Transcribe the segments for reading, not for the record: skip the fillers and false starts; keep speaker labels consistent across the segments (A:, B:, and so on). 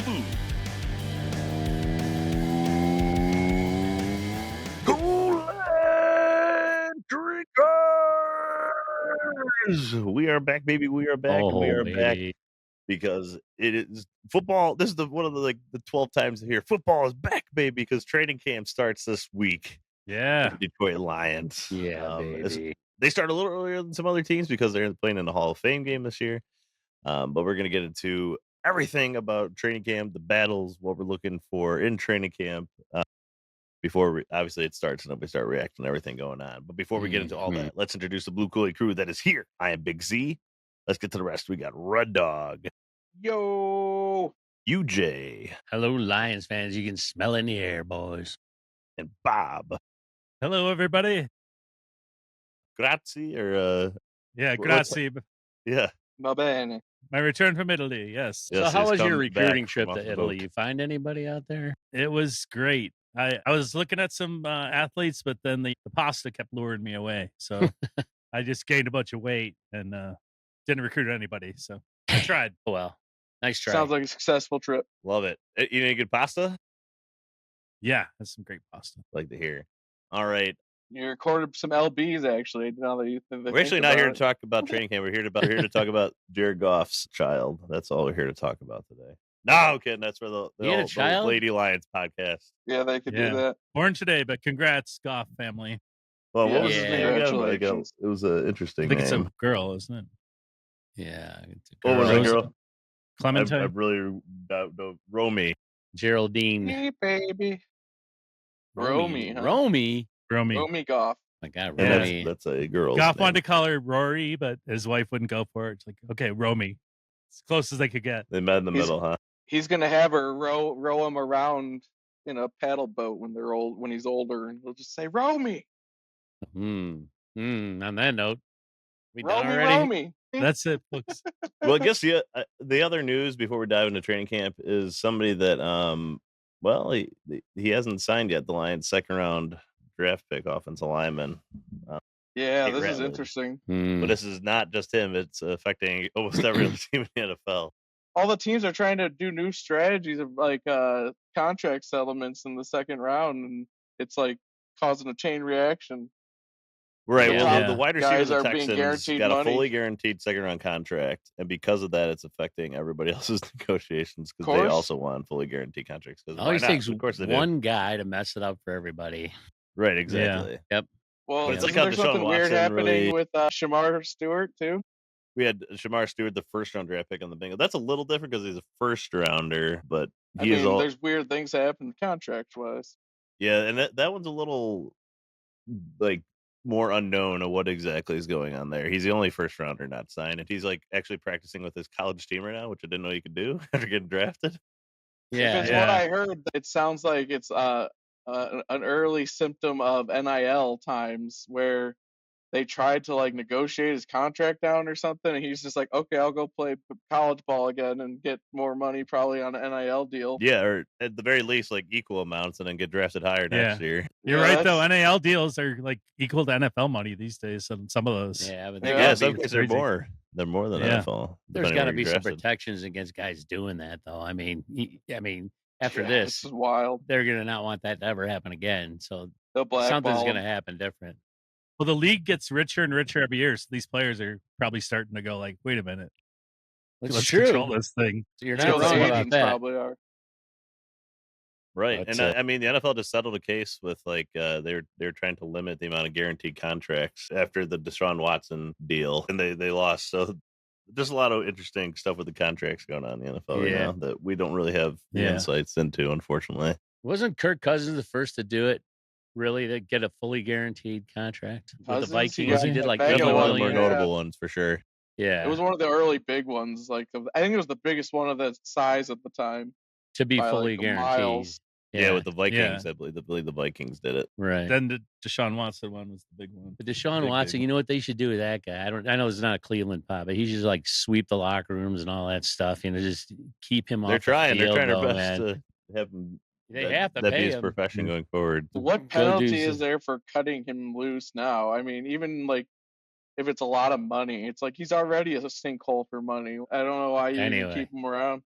A: Blue Kool-Aid drinkers. We are back, baby. We are back, and we
B: Oh,
A: are back
B: baby.
A: because it is football. This is one of the 12 times here. Football is back, baby, because training camp starts this week.
C: Yeah.
A: For the Detroit Lions.
B: Yeah, baby.
A: They start a little earlier than some other teams because they're playing in the Hall of Fame game this year. But we're going to get into everything about training camp, the battles, what we're looking for in training camp before obviously it starts and then we start reacting to everything going on. But before we get into all that, let's introduce the Blue Kool-Aid crew that is here. I am Big Z. Let's get to the rest. We got Red Dog.
D: Yo.
A: UJ.
B: Hello, Lions fans. You can smell in the air, boys.
A: And Bob.
C: Hello, everybody.
A: Grazie or
C: Yeah, grazie.
A: Yeah.
D: Va bene.
C: My return from Italy, yes.
B: So how was your recruiting trip to Italy? You find anybody out there?
C: It was great. I was looking at some athletes, but then the pasta kept luring me away. So I just gained a bunch of weight and didn't recruit anybody. So I tried.
B: Oh, well, nice try.
D: Sounds like a successful trip.
A: Love it. You need good pasta?
C: Yeah, that's some great pasta.
A: Like to hear. All right.
D: You recorded some LBs, actually. Now that
A: we're actually not here to talk about training camp. We're here to talk about Jared Goff's child. That's all we're here to talk about today. No, I'm kidding. That's for the Lady Lions podcast.
D: Yeah, they could do that.
C: Born today, but congrats, Goff family.
A: Well, what was his name again?
D: Congratulations.
A: It was an interesting
C: I think
A: name.
C: it's a girl, isn't it?
B: Yeah. It's a
A: what was that girl?
C: Clementine?
A: I really don't. Romy.
B: Geraldine.
D: Hey, baby. Romy, huh?
B: Romy
D: Goff.
B: My God,
A: And
B: Romy.
A: that's a girl.
C: Goff wanted to call her Rory, but his wife wouldn't go for it. It's like, okay, Romy. As close as they could get.
A: They met in the middle, huh?
D: He's gonna have her row him around in a paddle boat when he's older, and he'll just say Romy.
B: On that note, we done already?
D: Romy.
C: That's it, folks.
A: Well, I guess the other news before we dive into training camp is somebody that he hasn't signed yet. The Lions' second round draft pick, offensive lineman.
D: Yeah, this is interesting.
A: But this is not just him; it's affecting almost every other team in the NFL.
D: All the teams are trying to do new strategies of like contract settlements in the second round, and it's like causing a chain reaction.
A: Right. Well, the wide receiver of the
D: Texans
A: got a fully guaranteed second round contract, and because of that, it's affecting everybody else's negotiations because they also want fully guaranteed contracts.
B: Always takes one guy to mess it up for everybody.
A: Right. Exactly.
B: Yeah. Yep.
D: Well, it's like there's something weird happening with Shamar Stewart too.
A: We had Shamar Stewart, the first round draft pick on the Bengals. That's a little different because he's a first rounder, but
D: there's weird things that happen contract wise.
A: Yeah, and that one's a little like more unknown of what exactly is going on there. He's the only first rounder not signed, and he's like actually practicing with his college team right now, which I didn't know you could do after getting drafted.
D: Yeah, because what I heard, it sounds like it's an early symptom of NIL times where they tried to like negotiate his contract down or something, and he's just like, okay, I'll go play college ball again and get more money probably on an NIL deal.
A: Yeah, or at the very least like equal amounts and then get drafted higher next year.
C: You're right though. NIL deals are like equal to NFL money these days. Some of those.
B: Yeah, but
A: some cases they're more. They're more than NFL.
B: There's got to be some protections against guys doing that, though. I mean, after this
D: is wild.
B: They're gonna not want that to ever happen again. So something's gonna happen different.
C: Well, the league gets richer and richer every year, so these players are probably starting to go like, "Wait a minute, let's control this thing."
B: So you're not wrong about that.
D: Probably are.
A: Right, and I mean the NFL just settled a case with like they're trying to limit the amount of guaranteed contracts after the Deshaun Watson deal, and they lost. So there's a lot of interesting stuff with the contracts going on in the NFL right now that we don't really have the insights into, unfortunately.
B: Wasn't Kirk Cousins the first to do it? Really, to get a fully guaranteed contract with the Vikings? He did like
A: one of the more notable ones for sure.
B: Yeah,
D: it was one of the early big ones. Like I think it was the biggest one of that size at the time
B: to be fully guaranteed.
A: Yeah, with the Vikings, I believe the Vikings did it.
B: Right.
C: Then the Deshaun Watson one was the big one.
B: The Deshaun Watson, you know what they should do with that guy? I know it's not a Cleveland pop, but he should like sweep the locker rooms and all that stuff. Just keep him off.
A: They're trying their best
B: man.
A: to have him.
B: They have to pay
A: be his
B: him.
A: profession going forward.
D: What penalty is there for cutting him loose now? I mean, even like if it's a lot of money, it's like he's already a sinkhole for money. I don't know why you keep him around.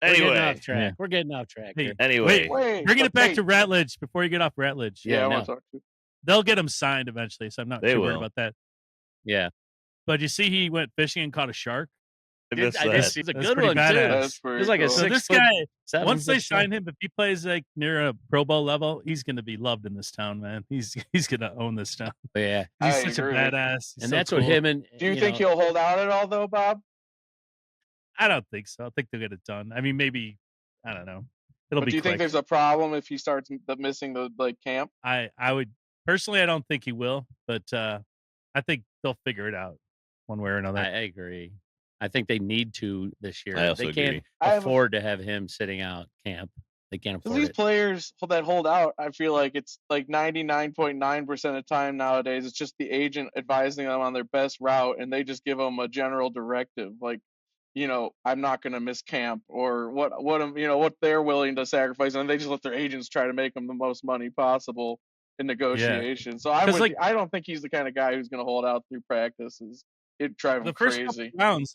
B: We're getting
A: Anyway,
B: off track. We're getting off track
C: Hey,
B: here.
A: anyway,
D: Wait,
C: bringing it
D: but
C: back to Ratledge before you get off Ratledge.
D: Yeah, I
B: no.
D: want to talk to.
C: They'll get him signed eventually, so I'm not
A: They
C: too worried
A: will.
C: about that.
B: Yeah.
C: But you see, he went fishing and caught a shark.
A: I missed
B: I
A: that.
B: did see it's a
C: That's
B: good
C: pretty
B: one
C: badass.
B: too.
D: That's pretty
B: He's like a
D: cool.
C: So
B: 6
C: this
B: foot,
C: guy,
B: 7
C: once they
B: foot
C: sign
B: shark.
C: him, if he plays like near a Pro Bowl level, he's going to be loved in this town, man. He's going to own this town.
B: Yeah.
C: He's
D: I
C: such
D: agree.
C: a badass. He's
B: And
C: so
B: that's
C: cool.
B: what him and
D: Do you think he'll hold out at all, though, Bob?
C: I don't think so. I think they'll get it done. I mean, maybe, I don't know. It'll
D: But
C: be
D: do you
C: quick.
D: think there's a problem if he starts missing the camp?
C: I would personally, I don't think he will, but I think they'll figure it out one way or another.
B: I agree. I think they need to this year.
A: I also
B: They can't
A: agree.
B: afford to have him sitting out camp. They can't
D: Because
B: afford
D: these
B: it.
D: players that hold out, I feel like it's like 99.9% of the time nowadays, it's just the agent advising them on their best route, and they just give them a general directive, like, I'm not going to miss camp, or what they're willing to sacrifice, and they just let their agents try to make them the most money possible in negotiations. So I'm
C: 'Cause,
D: with
C: like-
D: you. I don't think he's the kind of guy who's going to hold out through practices. It'd drive him
C: The first
D: crazy.
C: couple rounds,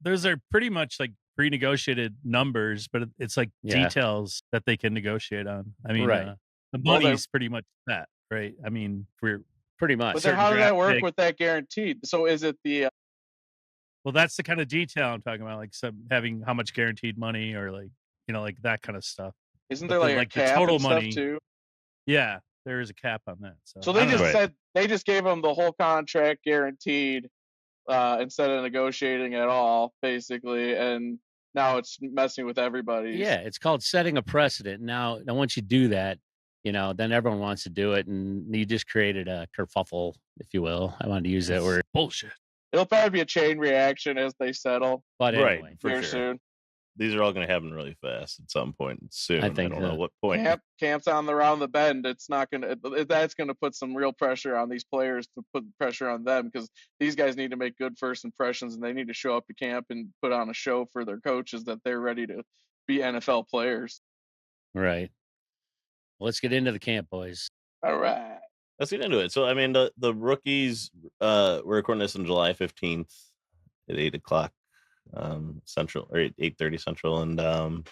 C: those are pretty much like pre-negotiated numbers, but it's like
B: Yeah.
C: details that they can negotiate on. I mean,
B: Right.
C: the
D: Well, they're-
C: money's pretty much that, right? I mean, for
B: Pretty much.
D: But then
C: certain
D: how does that
C: draft
D: work
C: pick.
D: with that guaranteed? So is it the
C: well, that's the kind of detail I'm talking about, like some having how much guaranteed money or like like that kind of stuff.
D: isn't
C: But
D: there
C: the-
D: like a
C: the
D: cap
C: total
D: and stuff
C: money-
D: too?
C: Yeah, there is a cap on that. So,
D: So
C: I
D: they
C: don't
D: just
C: know.
A: Right.
D: said they just gave him the whole contract guaranteed instead of negotiating at all, basically, and now it's messing with everybody.
B: Yeah, it's called setting a precedent. Now once you do that, then everyone wants to do it, and you just created a kerfuffle, if you will. I wanted to use that
C: It's
B: word,
C: bullshit.
D: It'll probably be a chain reaction as they settle
B: but
A: Right.
B: anyway.
A: For
D: here
A: sure.
D: soon.
A: These are all going to happen really fast at some point soon. I
B: think
A: don't know
B: that-
A: what point.
D: Camp's on around the bend. It's not gonna. That's gonna put some real pressure on these players to put pressure on them, because these guys need to make good first impressions, and they need to show up to camp and put on a show for their coaches that they're ready to be NFL players.
B: Right. Well, let's get into the camp, boys.
D: All right.
A: Let's get into it. So, I mean, the rookies, we're recording this on July 15th at 8 o'clock Central, or 8:30 Central. And the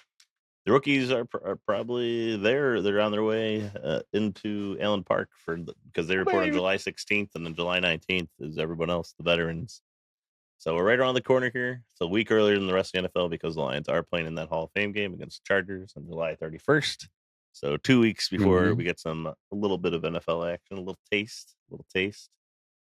A: rookies are probably there. They're on their way into Allen Park because they report on July 16th, and then July 19th is everyone else, the veterans. So we're right around the corner here. It's a week earlier than the rest of the NFL because the Lions are playing in that Hall of Fame game against the Chargers on July 31st. So 2 weeks before we get a little bit of NFL action, a little taste.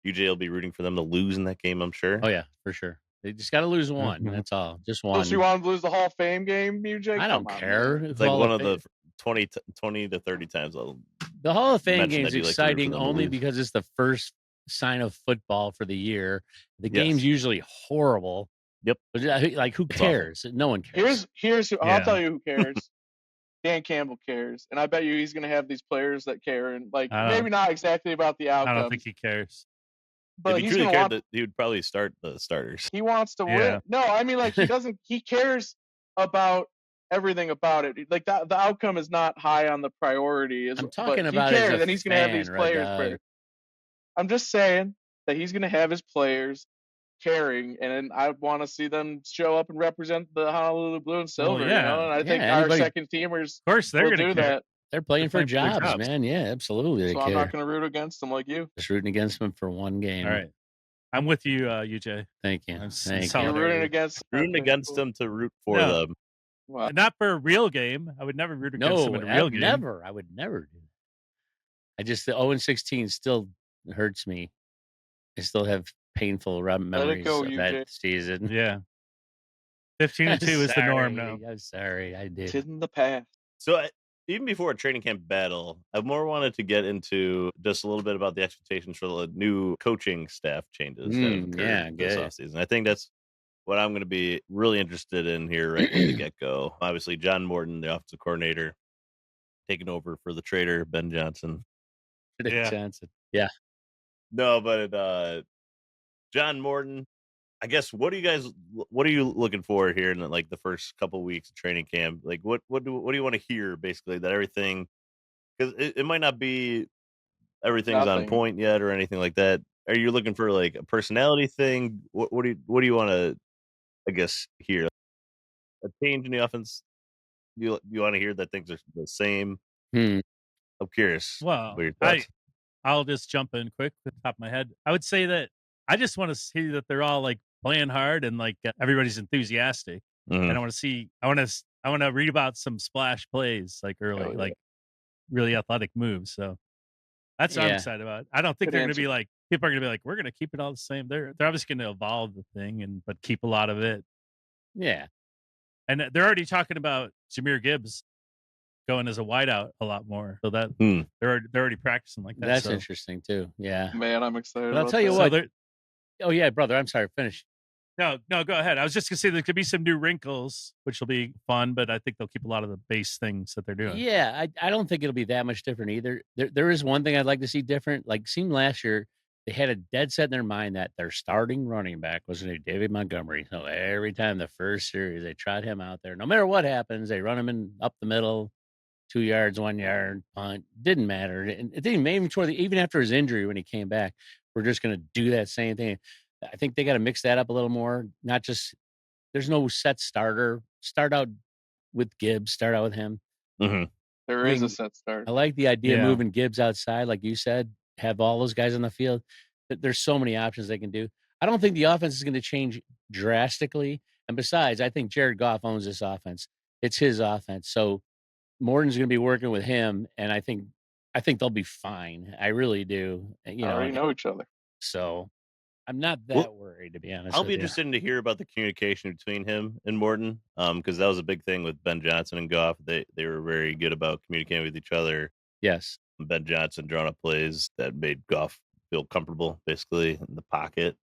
A: UJ will be rooting for them to lose in that game, I'm sure.
B: Oh yeah, for sure. They just got to lose one.
C: Mhm.
B: That's all. Just
D: So
B: one.
D: you want to lose the Hall of Fame game, UJ?
B: I don't
D: Come on,
B: care.
D: man.
A: It's like
B: Hall
A: one
B: of
A: of the
B: Fame-
A: 20 to 30 times I'll
B: The Hall of Fame
A: mention
B: game is
A: that you like to root for
B: exciting
A: them to
B: only
A: lose.
B: because it's the first sign of football for the year. The
A: Yes.
B: game's usually horrible.
A: Yep.
B: But like, who
A: It's awful.
B: cares? No one cares.
D: Here's who,
C: Yeah.
D: I'll tell you who cares. Dan Campbell cares, and I bet you he's going to have these players that care, and
C: I don't-
D: maybe not exactly about the
C: I
D: outcome,
C: don't think he cares.
D: but
A: if he
D: he's
A: truly
D: going to
A: cared,
D: want.
A: he would probably start the starters.
D: He wants to
C: Yeah.
D: win. No, I mean, like, he doesn't. He cares about everything about it. Like the outcome is not high on the priority.
B: I'm talking
D: but
B: about
D: he
B: as
D: cares,
B: a
D: and he's going to have
B: fan,
D: these players.
B: Ragag.
D: I'm just saying that he's going to have his players caring, and I want to see them show up and represent the Honolulu Blue and Silver.
C: yeah.
D: And I
B: Yeah,
D: think our
B: anybody-
D: second teamers
C: Of course, they're
D: will
C: going
D: do
C: to care.
D: that.
B: They're playing for
C: playing for their
B: jobs,
C: jobs.
B: man. Yeah, absolutely. They
D: So I'm
B: care.
D: not going to root against them like you.
B: Just rooting against them for one game.
C: All right. I'm with you, UJ.
B: Thank you.
C: I'm
B: Thank you.
C: solid.
D: You're
C: Solidarity.
D: rooting against
A: Rooting
D: okay,
A: against
D: cool.
A: them to root for
C: No.
A: them.
D: Wow.
C: Not for a real game. I would never root against
B: No,
C: them in a real game.
B: never. I would never do that. The 0-16 still hurts me. I still have painful memories
D: go,
B: of
D: UJ.
B: that season.
C: Yeah. 15-2 is the norm now.
B: I'm sorry, I did.
D: It's in the past.
A: So even before a training camp battle, I more wanted to get into just a little bit about the expectations for the new coaching staff changes that have occurred
B: yeah,
A: this
B: good.
A: offseason. I think that's what I'm going to be really interested in here right from the get-go. Obviously, John Morton, the offensive coordinator, taking over for the trader, Ben Johnson.
C: Yeah.
B: Johnson. Yeah.
A: No, but John Morton, I guess what are you looking for here in like the first couple weeks of training camp? Like what do you want to hear basically that everything, because it might not be everything's on
D: Nothing.
A: point yet or anything like that. Are you looking for like a personality thing? What do you want to, I guess, hear? a change in the offense you want to hear that things are the same?
B: Hmm.
A: I'm curious what
C: Well,
A: your thoughts.
C: I'll just jump in quick at the top of my head. I would say that I just want to see that they're all like playing hard and like everybody's enthusiastic. And
A: Mhm.
C: I want to read about some splash plays like
D: Oh
C: early,
D: yeah,
C: like really athletic moves. So that's what I'm
B: Yeah.
C: excited about. I don't think
D: good
C: they're going to
D: answer.
C: be like people are going to be like we're going to keep it all the same. They're obviously going to evolve the thing but keep a lot of it.
B: Yeah.
C: And they're already talking about Jameer Gibbs going as a wideout a lot more. So that
A: Hmm.
C: they're already practicing like that.
B: That's
C: So
B: interesting too. Yeah.
D: Man, I'm excited
B: But I'll
D: about
B: tell you
D: that.
C: so
B: what.
C: they're
B: Oh yeah, brother. I'm sorry. Finish.
C: No, no, go ahead. I was just gonna say there could be some new wrinkles, which will be fun, but I think they'll keep a lot of the base things that they're doing.
B: Yeah, I don't think it'll be that much different either. There is one thing I'd like to see different. Like seen last year, they had a dead set in their mind that their starting running back was going to be David Montgomery. So every time the first series they tried him out there, no matter what happens, they run him in up the middle, 2 yards, 1 yard punt. Didn't matter. And it didn't even even after his injury when he came back, we're just going to do that same thing. I think they got to mix that up a little more. Not just there's no set starter. Start out with Gibbs. Start out with him.
A: Mhm.
D: There
B: I
D: is a
B: think
D: set start.
B: I like the idea of
C: Yeah.
B: moving Gibbs outside, like you said, have all those guys on the field. There's so many options they can do. I don't think the offense is going to change drastically. And besides, I think Jared Goff owns this offense. It's his offense. So Morton's going to be working with him, and I think they'll be fine. I really do.
D: Already know each other.
B: So I'm not
A: Well,
B: that worried, to be honest
A: I'll be
B: with you.
A: interested to hear about the communication between him and Morton, because that was a big thing with Ben Johnson and Goff. They were very good about communicating with each other.
B: Yes.
A: Ben Johnson drawn up plays that made Goff feel comfortable, basically in the pocket.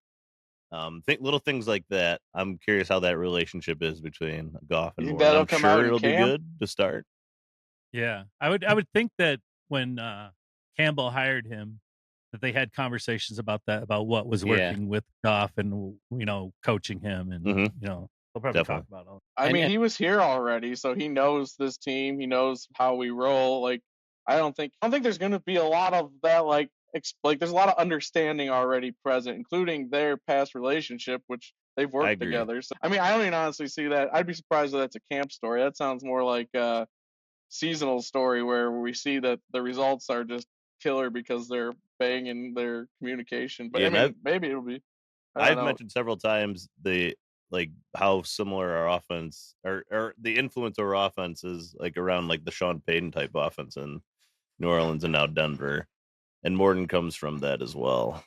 A: Think little things like that. I'm curious how that relationship is between Goff
D: You
A: and
D: think
A: Morton.
D: that'll
A: I'm
D: come out
A: sure
D: in
A: it'll be
D: camp?
A: good to start.
C: Yeah. I would think that when Campbell hired him, that they had conversations about that, about what was
B: Yeah.
C: working with Goff and coaching him and
A: Mhm.
C: they'll probably talk
A: Definitely.
C: about all.
D: I
B: And
D: mean, he was here already, so he knows this team. He knows how we roll. Like, I don't think there's going to be a lot of that. Like, there's a lot of understanding already present, including their past relationship, which they've
A: I
D: worked
A: agree.
D: together. So, I mean, I don't even honestly see that. I'd be surprised if that's a camp story. That sounds more like a seasonal story where we see that the results are just killer because they're banging their communication. But
A: Yeah,
D: I
A: and
D: mean, maybe it'll be. I don't
A: I've
D: know.
A: mentioned several times how similar our offense or the influence of our offense is like around like the Sean Payton type offense in New Orleans and now Denver, and Morton comes from that as well.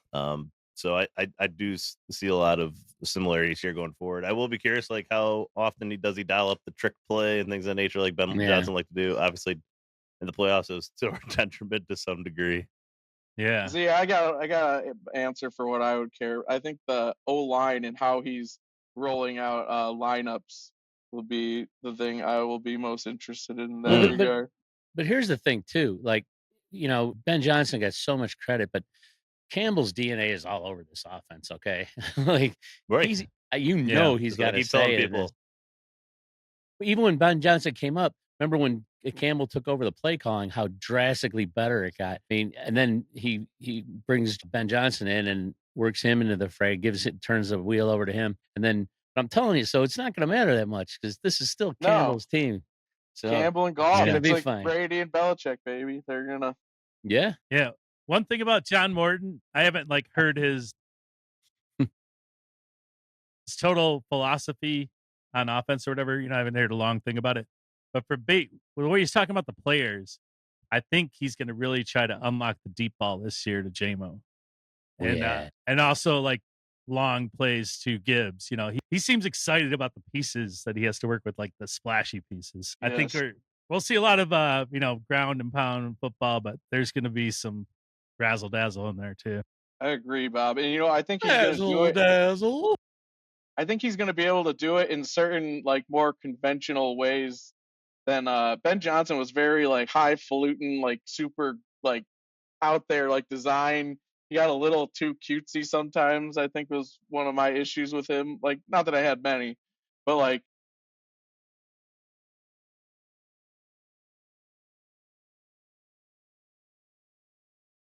A: So I do see a lot of similarities here going forward. I will be curious like how often he dial up the trick play and things of that nature like Ben
B: yeah.
A: Johnson like to do. Obviously in the playoffs it was to our detriment to some degree.
C: Yeah.
D: See, I got an answer for what I would care. I think the O line and how he's rolling out lineups will be the thing I will be most interested in
B: Well,
D: that
A: Mm.
D: regard.
B: but here's the thing too. Like, Ben Johnson got so much credit, but Campbell's DNA is all over this offense. Okay, like
A: Right.
B: he's
C: Yeah.
B: he's
A: That's what I
B: got to
A: keep telling
B: say in this.
A: people.
B: Even when Ben Johnson came up, remember when Campbell took over the play calling, how drastically better it got. I mean, and then he brings Ben Johnson in and works him into the fray, turns the wheel over to him, and then I'm telling you, so it's not going to matter that much because this is still
D: No,
B: Campbell's team. So
D: Campbell and
B: it's
D: Goff.
B: going to
D: It's
B: be
D: like
B: fine.
D: Brady and Belichick, baby. They're gonna.
B: Yeah.
C: Yeah. One thing about John Morton, I haven't like heard his total philosophy on offense or whatever. I haven't heard a long thing about it. But for bait, with the way he's talking about the players, I think he's going to really try to unlock the deep ball this year to JMO,
B: Yeah.
C: and also like long plays to Gibbs. He seems excited about the pieces that he has to work with, like the splashy pieces. I think
D: Yes,
C: we'll see a lot of ground and pound football, but there's going to be some razzle dazzle in there too.
D: I agree, Bob. And I think he's gonna do
B: Dazzle
D: it.
B: dazzle.
D: I think he's gonna be able to do it in certain like more conventional ways than Ben Johnson was very like highfalutin, like super like out there like design. He got a little too cutesy sometimes. I think was one of my issues with him. Like, not that I had many, but like,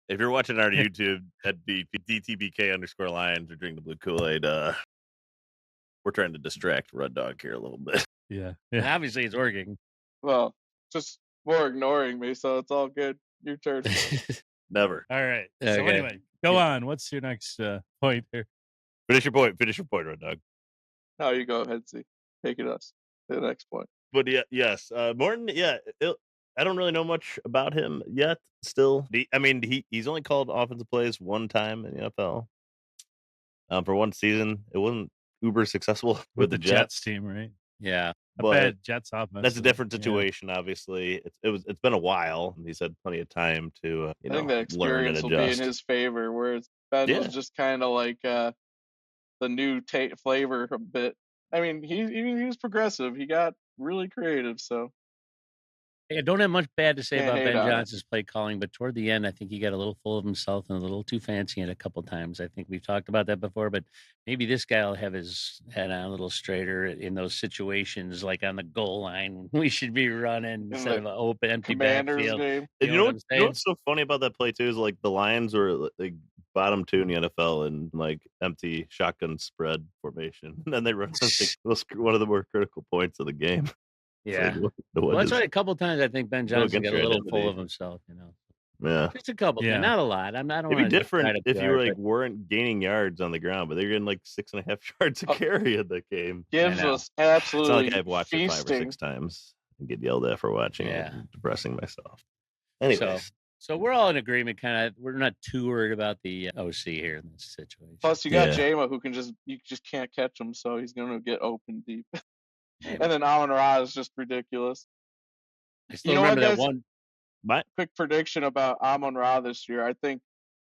A: If you're watching our
C: Yeah.
A: YouTube, that'd be DTBK _Lions or drink the Blue Kool-Aid. We're trying to distract Red Dog here a little bit.
C: Yeah.
B: And
C: Yeah.
B: obviously, it's working.
D: Well, just more ignoring me, so it's all good. Your turn.
A: Never.
C: All right. So
B: Okay.
C: anyway, go
B: Yeah.
C: on. What's your next point here?
A: Finish your point. Finish your point, Red Dog.
D: Now you go ahead, see. Take it us to the next point.
A: But yeah, yes, Morton. Yeah, I don't really know much about him yet. Still, he's only called offensive plays one time in the NFL. For one season, it wasn't uber successful
C: With
A: the
C: the Jets team, right?
B: Yeah.
C: A
A: but
C: bad Jets offense.
A: that's a
C: so,
A: different
C: yeah.
A: situation. Obviously, it's been a while. And he's had plenty of time to
D: I think that
A: learn and
D: experience will be in
A: adjust.
D: his favor, whereas Ben
A: Yeah.
D: was just kind of like the new flavor a bit. I mean, he was progressive. He got really creative, so
B: I don't have much bad to say
D: Can't
B: about
D: hate
B: Ben
D: on it.
B: Johnson's play calling, but toward the end, I think he got a little full of himself and a little too fancy in a couple times. I think we've talked about that before, but maybe this guy will have his head on a little straighter in those situations, like on the goal line. We should be running instead
D: the
B: of an open, empty
D: Commanders
B: backfield.
D: game.
A: And
B: You know what I'm saying?
A: what's so funny about that play too is like the Lions were like bottom 2 in the NFL in like empty shotgun spread formation, and then they run one of the more critical points of the game.
B: Yeah.
A: Like,
B: Well, that's why a couple times I think Ben
A: Go
B: Johnson
A: against
B: got a
A: your
B: little full
A: identity.
B: of himself, you know.
A: Yeah,
B: Just a couple,
C: Yeah.
B: not a lot. I don't
A: it'd be
B: want to
A: different if you
B: hard,
A: weren't gaining yards on the ground, but they're getting like 6.5 yards a carry in the game.
D: Gibbs
B: know.
D: was
A: It's not
D: absolutely
A: like I've watched it 5 or
D: feasting.
A: 6 times and get yelled at for watching it, and depressing myself. Anyways,
B: So we're all in agreement. Kind of, we're not too worried about the OC here in this situation.
D: Plus, you got
A: Yeah.
D: Jama who you just can't catch him, so he's going to get open deep. And then Amon-Ra is just ridiculous.
B: I still
D: You know what,
B: remember that
D: guys?
B: one.
D: Quick prediction about Amon-Ra this year. I think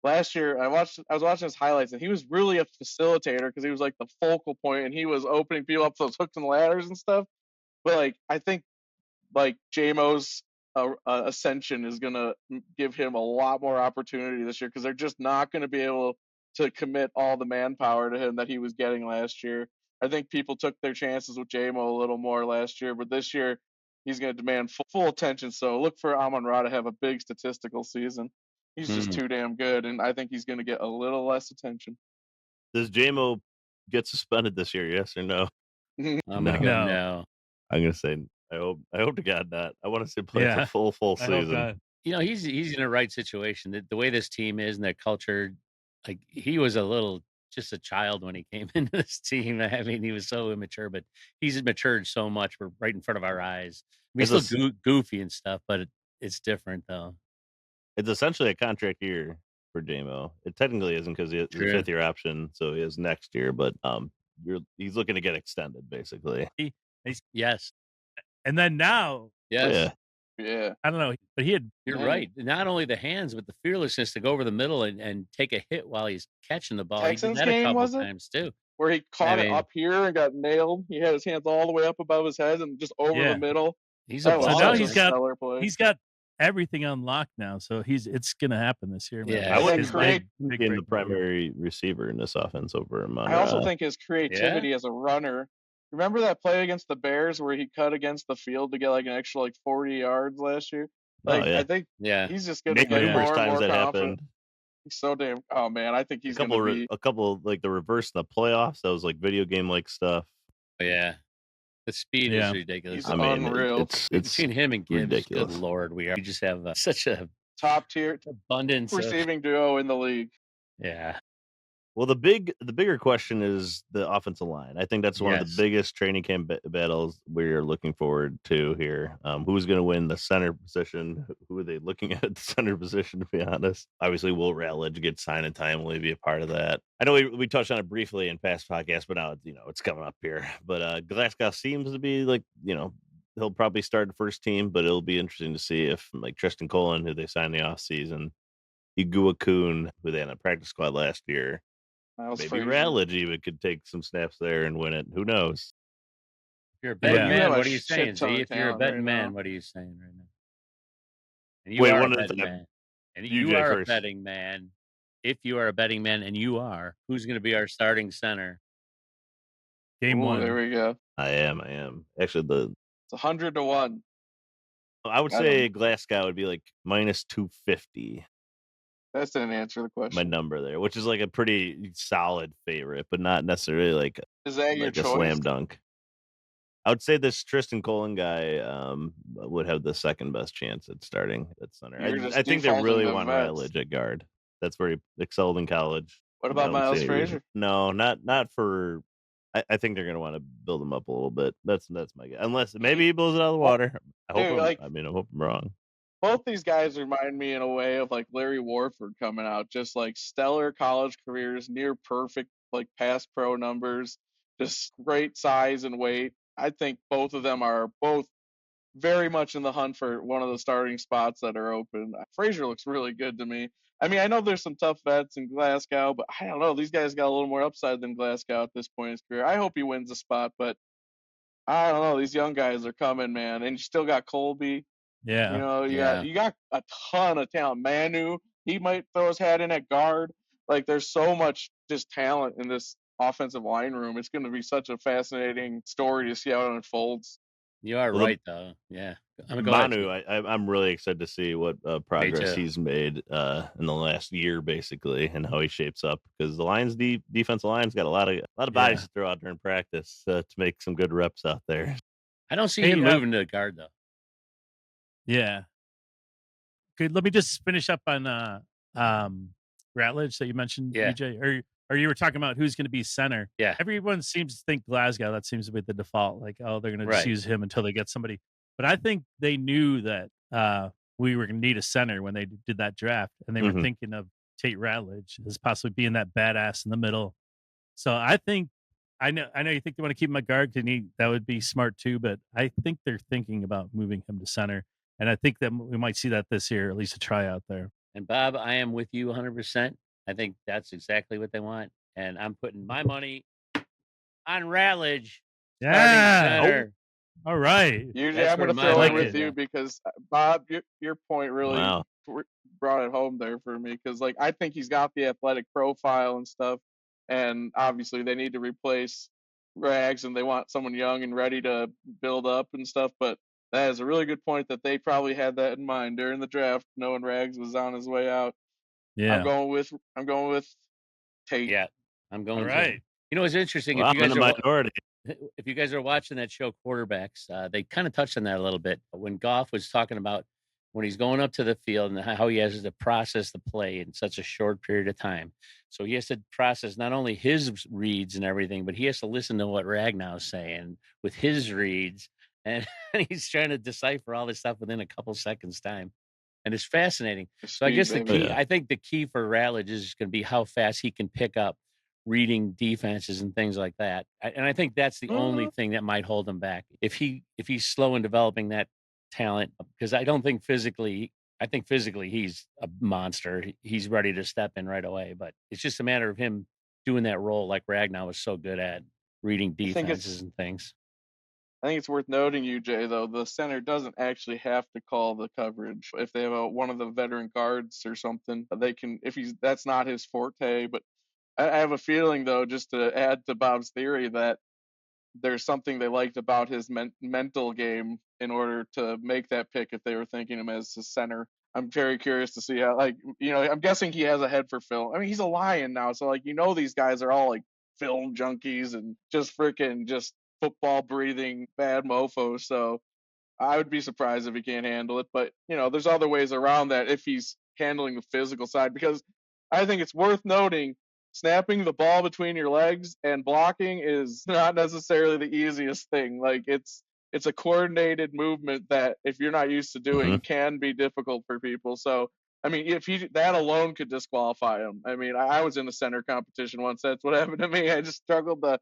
D: last year I was watching his highlights, and he was really a facilitator because he was like the focal point, and he was opening people up those hooks and ladders and stuff. But like, I think like JMO's ascension is gonna give him a lot more opportunity this year because they're just not going to be able to commit all the manpower to him that he was getting last year. I think people took their chances with JMO a little more last year, but this year he's going to demand full attention. So look for Amon-Ra to have a big statistical season. He's just too damn good, and I think he's going to get a little less attention.
A: Does JMO get suspended this year? Yes or no?
B: I'm gonna go no.
A: I'm gonna say I hope to God not. I want to see him play a full
C: I hope
A: season.
C: not.
B: You know, he's in the right situation. The way this team is and their culture, like he was just a child when he came into this team. I mean, he was so immature, but he's matured so much. We're right in front of our eyes. I mean, he's still goofy and stuff, but it's different though.
A: It's essentially a contract year for JMO. It technically isn't because he has a 5th-year option, so he has next year. But he's looking to get extended, basically.
B: Yes.
C: And then now,
B: yes.
D: Yeah.
C: I don't know, but
B: You're right. Not only the hands, but the fearlessness to go over the middle and take a hit while he's catching the ball.
D: Texans
B: he did that
D: game,
B: a couple
D: was it?
B: times too.
D: Where he caught it up here and got nailed. He had his hands all the way up above his head and just over the middle.
B: He's
C: so now
D: he's
C: got everything unlocked now. So it's gonna happen this year.
B: Yeah,
A: I wouldn't being the primary receiver in this offense over him.
D: I also think his creativity as a runner. Remember that play against the Bears where he cut against the field to get like an extra 40 yards last year? Like I think he's just gonna get
A: numerous
D: more and
A: times
D: more
A: that
D: confident.
A: happened.
D: He's so damn. Oh man, I think he's
A: a couple like the reverse in the playoffs. That was like video game like stuff.
B: Yeah, the speed is ridiculous.
D: He's unreal.
B: It's between him and Gibbs.
A: Ridiculous.
B: Good lord, we just have such a
D: top tier
B: abundance
D: receiving duo in the league.
B: Yeah.
A: Well, the bigger question is the offensive line. I think that's one of the biggest training camp battles we're looking forward to here. Who's going to win the center position? Who are they looking at the center position, to be honest? Obviously, will Rutledge get signed in time? Will he be a part of that? I know we touched on it briefly in past podcasts, but now it's coming up here. But Glasgow seems to be like, he'll probably start the first team, but it'll be interesting to see if like Tristan Colin, who they signed the offseason, Igua Kuhn, who they had on the practice squad last year, maybe Rutledge even could take some snaps there and win it. Who knows?
B: If you're a betting man, what are you saying? See, if you're a betting man, what are you saying right now? And you are a betting man. And you are a betting man. If you are a betting man, and you are, who's going to be our starting center?
C: Game 1.
D: There we go.
A: I am. Actually,
D: it's 100-1.
A: I would say Glasgow would be like minus 250.
D: That didn't answer the
A: my
D: question.
A: number there, which is like a pretty solid favorite, but not necessarily
D: Is that your
A: like a
D: choice?
A: slam dunk. I would say this Tristan Colin guy would have the second best chance at starting at center.
D: You're
A: I
D: just
A: think they
D: defaulting
A: really
D: to
A: want
D: vets.
A: Ratledge at guard. That's where he excelled in college.
D: What
A: I
D: about
A: don't see
D: Miles
A: any reason.
D: Frazier?
A: No, not for. I think they're going to want to build him up a little bit. That's my guess. Unless maybe he blows it out of the
D: Well,
A: water.
D: dude, like
A: I hope I'm wrong.
D: both these guys remind me in a way of like Larry Warford coming out, just like stellar college careers, near perfect like pass pro numbers, just great size and weight. I think both of them are both very much in the hunt for one of the starting spots that are open. Frazier looks really good to me. I mean, I know there's some tough vets in Glasgow, but I don't know. These guys got a little more upside than Glasgow at this point in his career. I hope he wins the spot, but I don't know. These young guys are coming, man. And you still got Colby. You
C: Yeah.
D: know,
B: Yeah.
D: you got a ton of talent. Manu, he might throw his hat in at guard. Like there's so much just talent in this offensive line room. It's going to be such a fascinating story to see how it unfolds.
B: You are
A: Well,
B: right, though. Yeah. Go ahead,
A: Manu,
B: Steve.
A: I'm really excited to see what
B: Me
A: progress
B: too.
A: he's made in the last year, basically, and how he shapes up. Because the Lions' defensive line's got a lot of bodies
C: Yeah.
A: to throw out during practice to make some good reps out there.
B: I don't see
C: Hey,
B: him moving to the guard, though.
C: yeah. Good. Let me just finish up on Ratledge that you mentioned,
B: Yeah.
C: EJ, or you were talking about who's going to be center.
B: Yeah.
C: Everyone seems to think Glasgow. That seems to be the default. Like, oh, they're going to just
B: Right.
C: use him until they get somebody. But I think they knew that we were going to need a center when they did that draft, and they were
A: Mhm.
C: thinking of Tate Ratledge as possibly being that badass in the middle. So I think I know you think they want to keep him at guard because that would be smart too. But I think they're thinking about moving him to center, and I think that we might see that this year, at least a tryout there.
B: And Bob, I am with you 100%. I think that's exactly what they want. And I'm putting my money on Ratledge starting
C: Yeah.
B: center.
C: All right.
D: Usually,
B: That's
D: I'm
B: where
D: going to
B: my
D: throw in
B: money
D: with
B: is.
D: you because Bob, your point really
A: Wow.
D: brought it home there for me because like I think he's got the athletic profile and stuff, and obviously they need to replace Rags and they want someone young and ready to build up and stuff. But that is a really good point that they probably had that in mind during the draft, knowing Rags was on his way out. I'm
C: Yeah.
D: going with Tate.
B: Yeah, I'm going
C: All
B: to.
C: right.
B: You know, it's interesting.
A: Well,
B: If you
A: I'm in
B: guys
A: the
B: are
A: minority.
B: if you guys are watching that show Quarterbacks, they kind of touched on that a little bit when Goff was talking about when he's going up to the field and how he has to process the play in such a short period of time. So he has to process not only his reads and everything, but he has to listen to what Ragnow's saying with his reads, and he's trying to decipher all this stuff within a couple seconds time. And it's fascinating. So I
D: Speed,
B: guess the
D: baby.
B: key, I think the key for Ratledge is going to be how fast he can pick up reading defenses and things like that. And I think that's the only thing that might hold him back. If he's slow in developing that talent, because I think physically he's a monster. He's ready to step in right away. But it's just a matter of him doing that role like Ragnar was so good at reading defenses and things.
D: I think it's worth noting, UJ, though, the center doesn't actually have to call the coverage. If they have one of the veteran guards or something, they can, that's not his forte. But I have a feeling, though, just to add to Bob's theory, that there's something they liked about his mental game in order to make that pick if they were thinking him as a center. I'm very curious to see how, like, I'm guessing he has a head for film. I mean, he's a Lion now, so, like, these guys are all, like, film junkies and just freaking just football breathing bad mofos. So I would be surprised if he can't handle it. But, there's other ways around that if he's handling the physical side, because I think it's worth noting snapping the ball between your legs and blocking is not necessarily the easiest thing. Like it's a coordinated movement that if you're not used to doing can be difficult for people. So I mean, if that alone could disqualify him. I mean, I was in a center competition once. That's what happened to me. I just struggled to,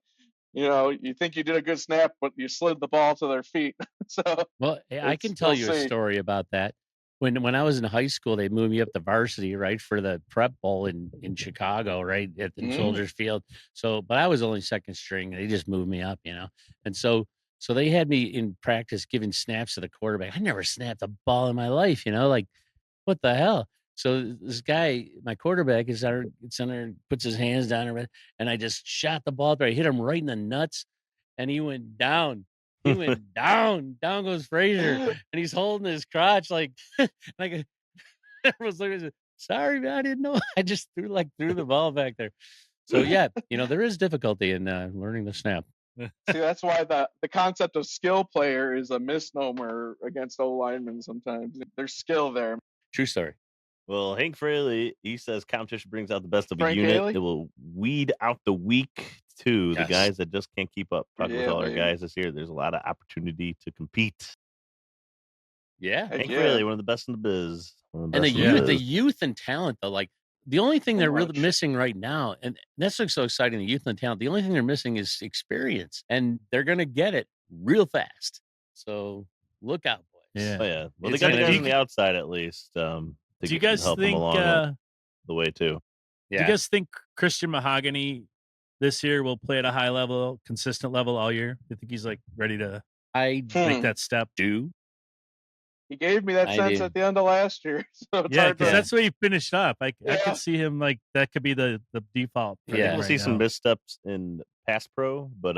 D: you think you did a good snap, but you slid the ball to their feet. So
B: well, I can tell you a story about that. When I was in high school, they moved me up to varsity, right, for the prep bowl in Chicago, right, at the Soldiers Field. So, but I was only second string. They just moved me up, and so they had me in practice giving snaps to the quarterback. I never snapped a ball in my life, like what the hell? So this guy, my quarterback, is center, puts his hands down, and I just shot the ball there. I hit him right in the nuts, and he went down. He went down. Down goes Frazier, and he's holding his crotch like everyone's looking. Sorry, man, I didn't know. I just threw the ball back there. So yeah, there is difficulty in learning the snap.
D: See, that's why the concept of skill player is a misnomer against O linemen sometimes. There's skill there.
B: True story.
A: Well, Hank Fraley, he says competition brings out the best of a
D: Frank
A: unit.
D: Haley?
A: It will weed out the weak too. The
B: Yes.
A: guys that just can't keep up. Talking with
D: Yeah,
A: all our
D: baby.
A: guys this year, there's a lot of opportunity to compete.
B: Yeah.
D: Heck
A: Hank
D: yeah.
A: Fraley, one of the best in the biz. One of
B: And
A: best
B: the
A: in
B: youth, the
A: biz.
B: youth and talent, though, like the only thing
D: So
B: they're really
D: much.
B: missing right now, and that's what's so exciting, the youth and the talent, the only thing they're missing is experience, and they're going to get it real fast. So look out, boys.
C: Yeah.
A: Oh yeah. Well, they
C: It's
A: got the
C: gonna
A: guys
C: be-
A: on the outside at least.
C: Do you guys
A: help them
C: think?
A: along the way too.
C: Do you guys think Christian Mahogany this year will play at a high level, consistent level all year? Do you think he's like ready to
B: I
C: make that step?
B: do.
D: He gave me that
B: I
D: sense
B: do.
D: at the end of last year. So it's
C: Yeah,
D: hard
C: because
D: to.
C: that's where he finished up. I
D: Yeah.
C: could see him like that could be the default. For
B: Yeah.
C: him
A: We'll
C: right
A: see some
C: now.
A: missteps in pass pro, but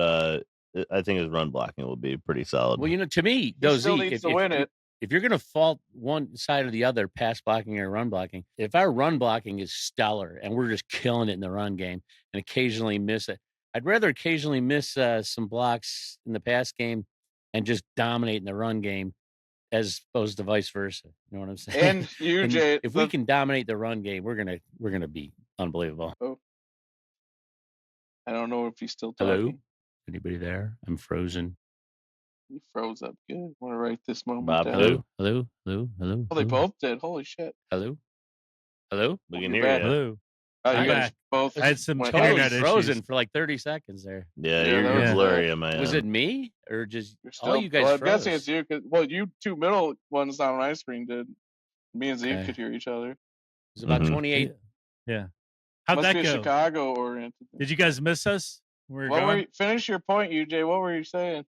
A: I think his run blocking will be pretty solid.
B: Well, to me,
D: He
B: those
D: still needs to win it.
B: If you're going to fault one side or the other, pass blocking or run blocking, if our run blocking is stellar and we're just killing it in the run game and occasionally miss it, I'd rather occasionally miss some blocks in the pass game and just dominate in the run game as opposed to vice versa. You know what I'm saying?
D: And you,
B: And
D: Jay,
B: if we can dominate the run game, we're gonna be unbelievable.
D: I don't know if he's still
B: Hello?
D: talking.
B: Anybody there? I'm frozen.
D: He froze up good. I want to write this moment
A: Bob,
D: down.
A: hello?
B: Hello? Hello? Hello?
D: Oh, they
B: Hello?
D: both did. Holy shit.
B: Hello? Hello?
A: We can
D: You're
A: hear
D: back.
A: you.
C: Hello.
D: Oh,
C: I'm
D: you guys
C: back.
D: both.
C: I had some
D: went
C: totally
B: Totally
C: internet
B: frozen
C: issues.
B: for like 30 seconds there.
A: Yeah,
D: Yeah,
A: you're
D: that
C: was
A: blurry, man.
B: Was it me or just
D: You're
B: all
D: still.
B: you guys
D: Well, I'm
B: froze?
D: guessing it's you. You two middle ones on my screen did. Me and Zeke
B: Okay.
D: could hear each other.
B: It was about
A: Mhm.
B: 28.
C: Yeah. How'd
D: Must
C: that
D: be a
C: go?
D: Chicago oriented.
C: Did you guys miss us?
D: Finish your point, UJ. What were you saying?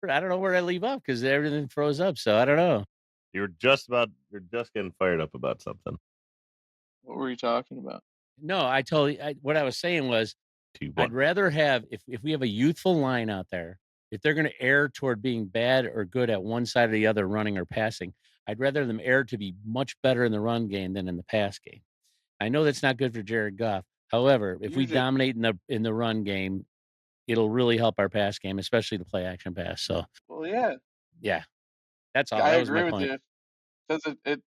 B: I don't know where I leave off because everything froze up. So I don't know.
A: You're just getting fired up about something.
D: What were you talking about?
B: No, what I was saying was I'd rather have, if we have a youthful line out there, if they're going to err toward being bad or good at one side or the other, running or passing, I'd rather them err to be much better in the run game than in the pass game. I know that's not good for Jared Goff. However, if we dominate in the run game, it'll really help our pass game, especially the play action pass. So,
D: Well,
B: yeah, that's all.
D: I
B: That was
D: agree
B: my
D: with
B: point.
D: you because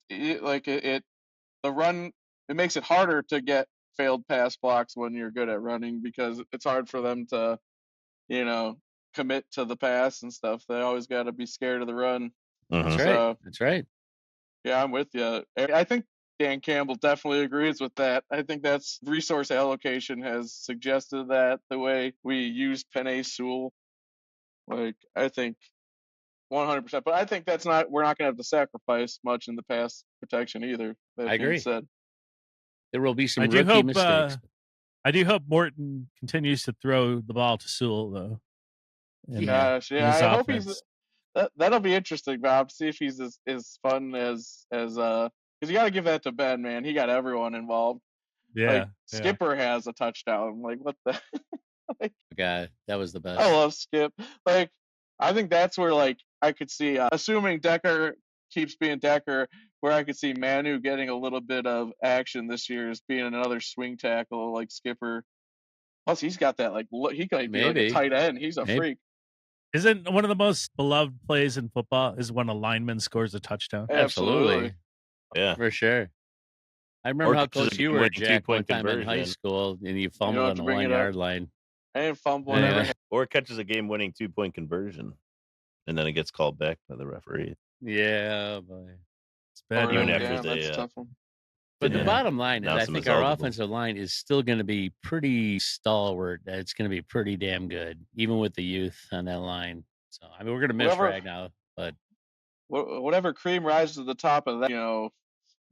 D: the run, it makes it harder to get failed pass blocks when you're good at running because it's hard for them to, commit to the pass and stuff. They always got to be scared of the run.
B: That's right.
D: So,
B: That's right.
D: yeah, I'm with you. I think Dan Campbell definitely agrees with that. I think that's resource allocation has suggested that the way we use Penei Sewell. I think 100%. But I think we're not going to have to sacrifice much in the pass protection either.
B: I agree.
D: Said.
B: There will be some
C: I do
B: rookie
C: hope,
B: mistakes.
C: I do hope Morton continues to throw the ball to Sewell, though.
D: Gosh, yeah, I hope he's. That'll be interesting, Bob. See if he's as fun as because you got to give that to Ben, man. He got everyone involved.
C: Yeah,
D: Skipper has a touchdown. What the?
B: God, that was the best.
D: I love Skip. I think that's where I could see, assuming Decker keeps being Decker, where I could see Manu getting a little bit of action this year is being another swing tackle like Skipper. Plus, he's got that he could be like a tight end. He's a freak.
C: Isn't one of the most beloved plays in football is when a lineman scores a touchdown?
D: Absolutely.
A: Yeah,
B: for sure. I remember how close you were, Jack, one time in high school, and you fumbled on the 1-yard line.
D: I didn't fumble. Yeah.
A: Or catches a game-winning 2-point conversion, and then it gets called back by the referee.
B: Yeah, boy.
C: It's bad.
A: Even after
D: that's
A: they,
D: a tough one.
B: But the bottom line is, I think our
A: eligible.
B: offensive line is still going to be pretty stalwart. It's going to be pretty damn good, even with the youth on that line. So, I mean, we're going to miss Ragnow, but
D: whatever cream rises to the top of that,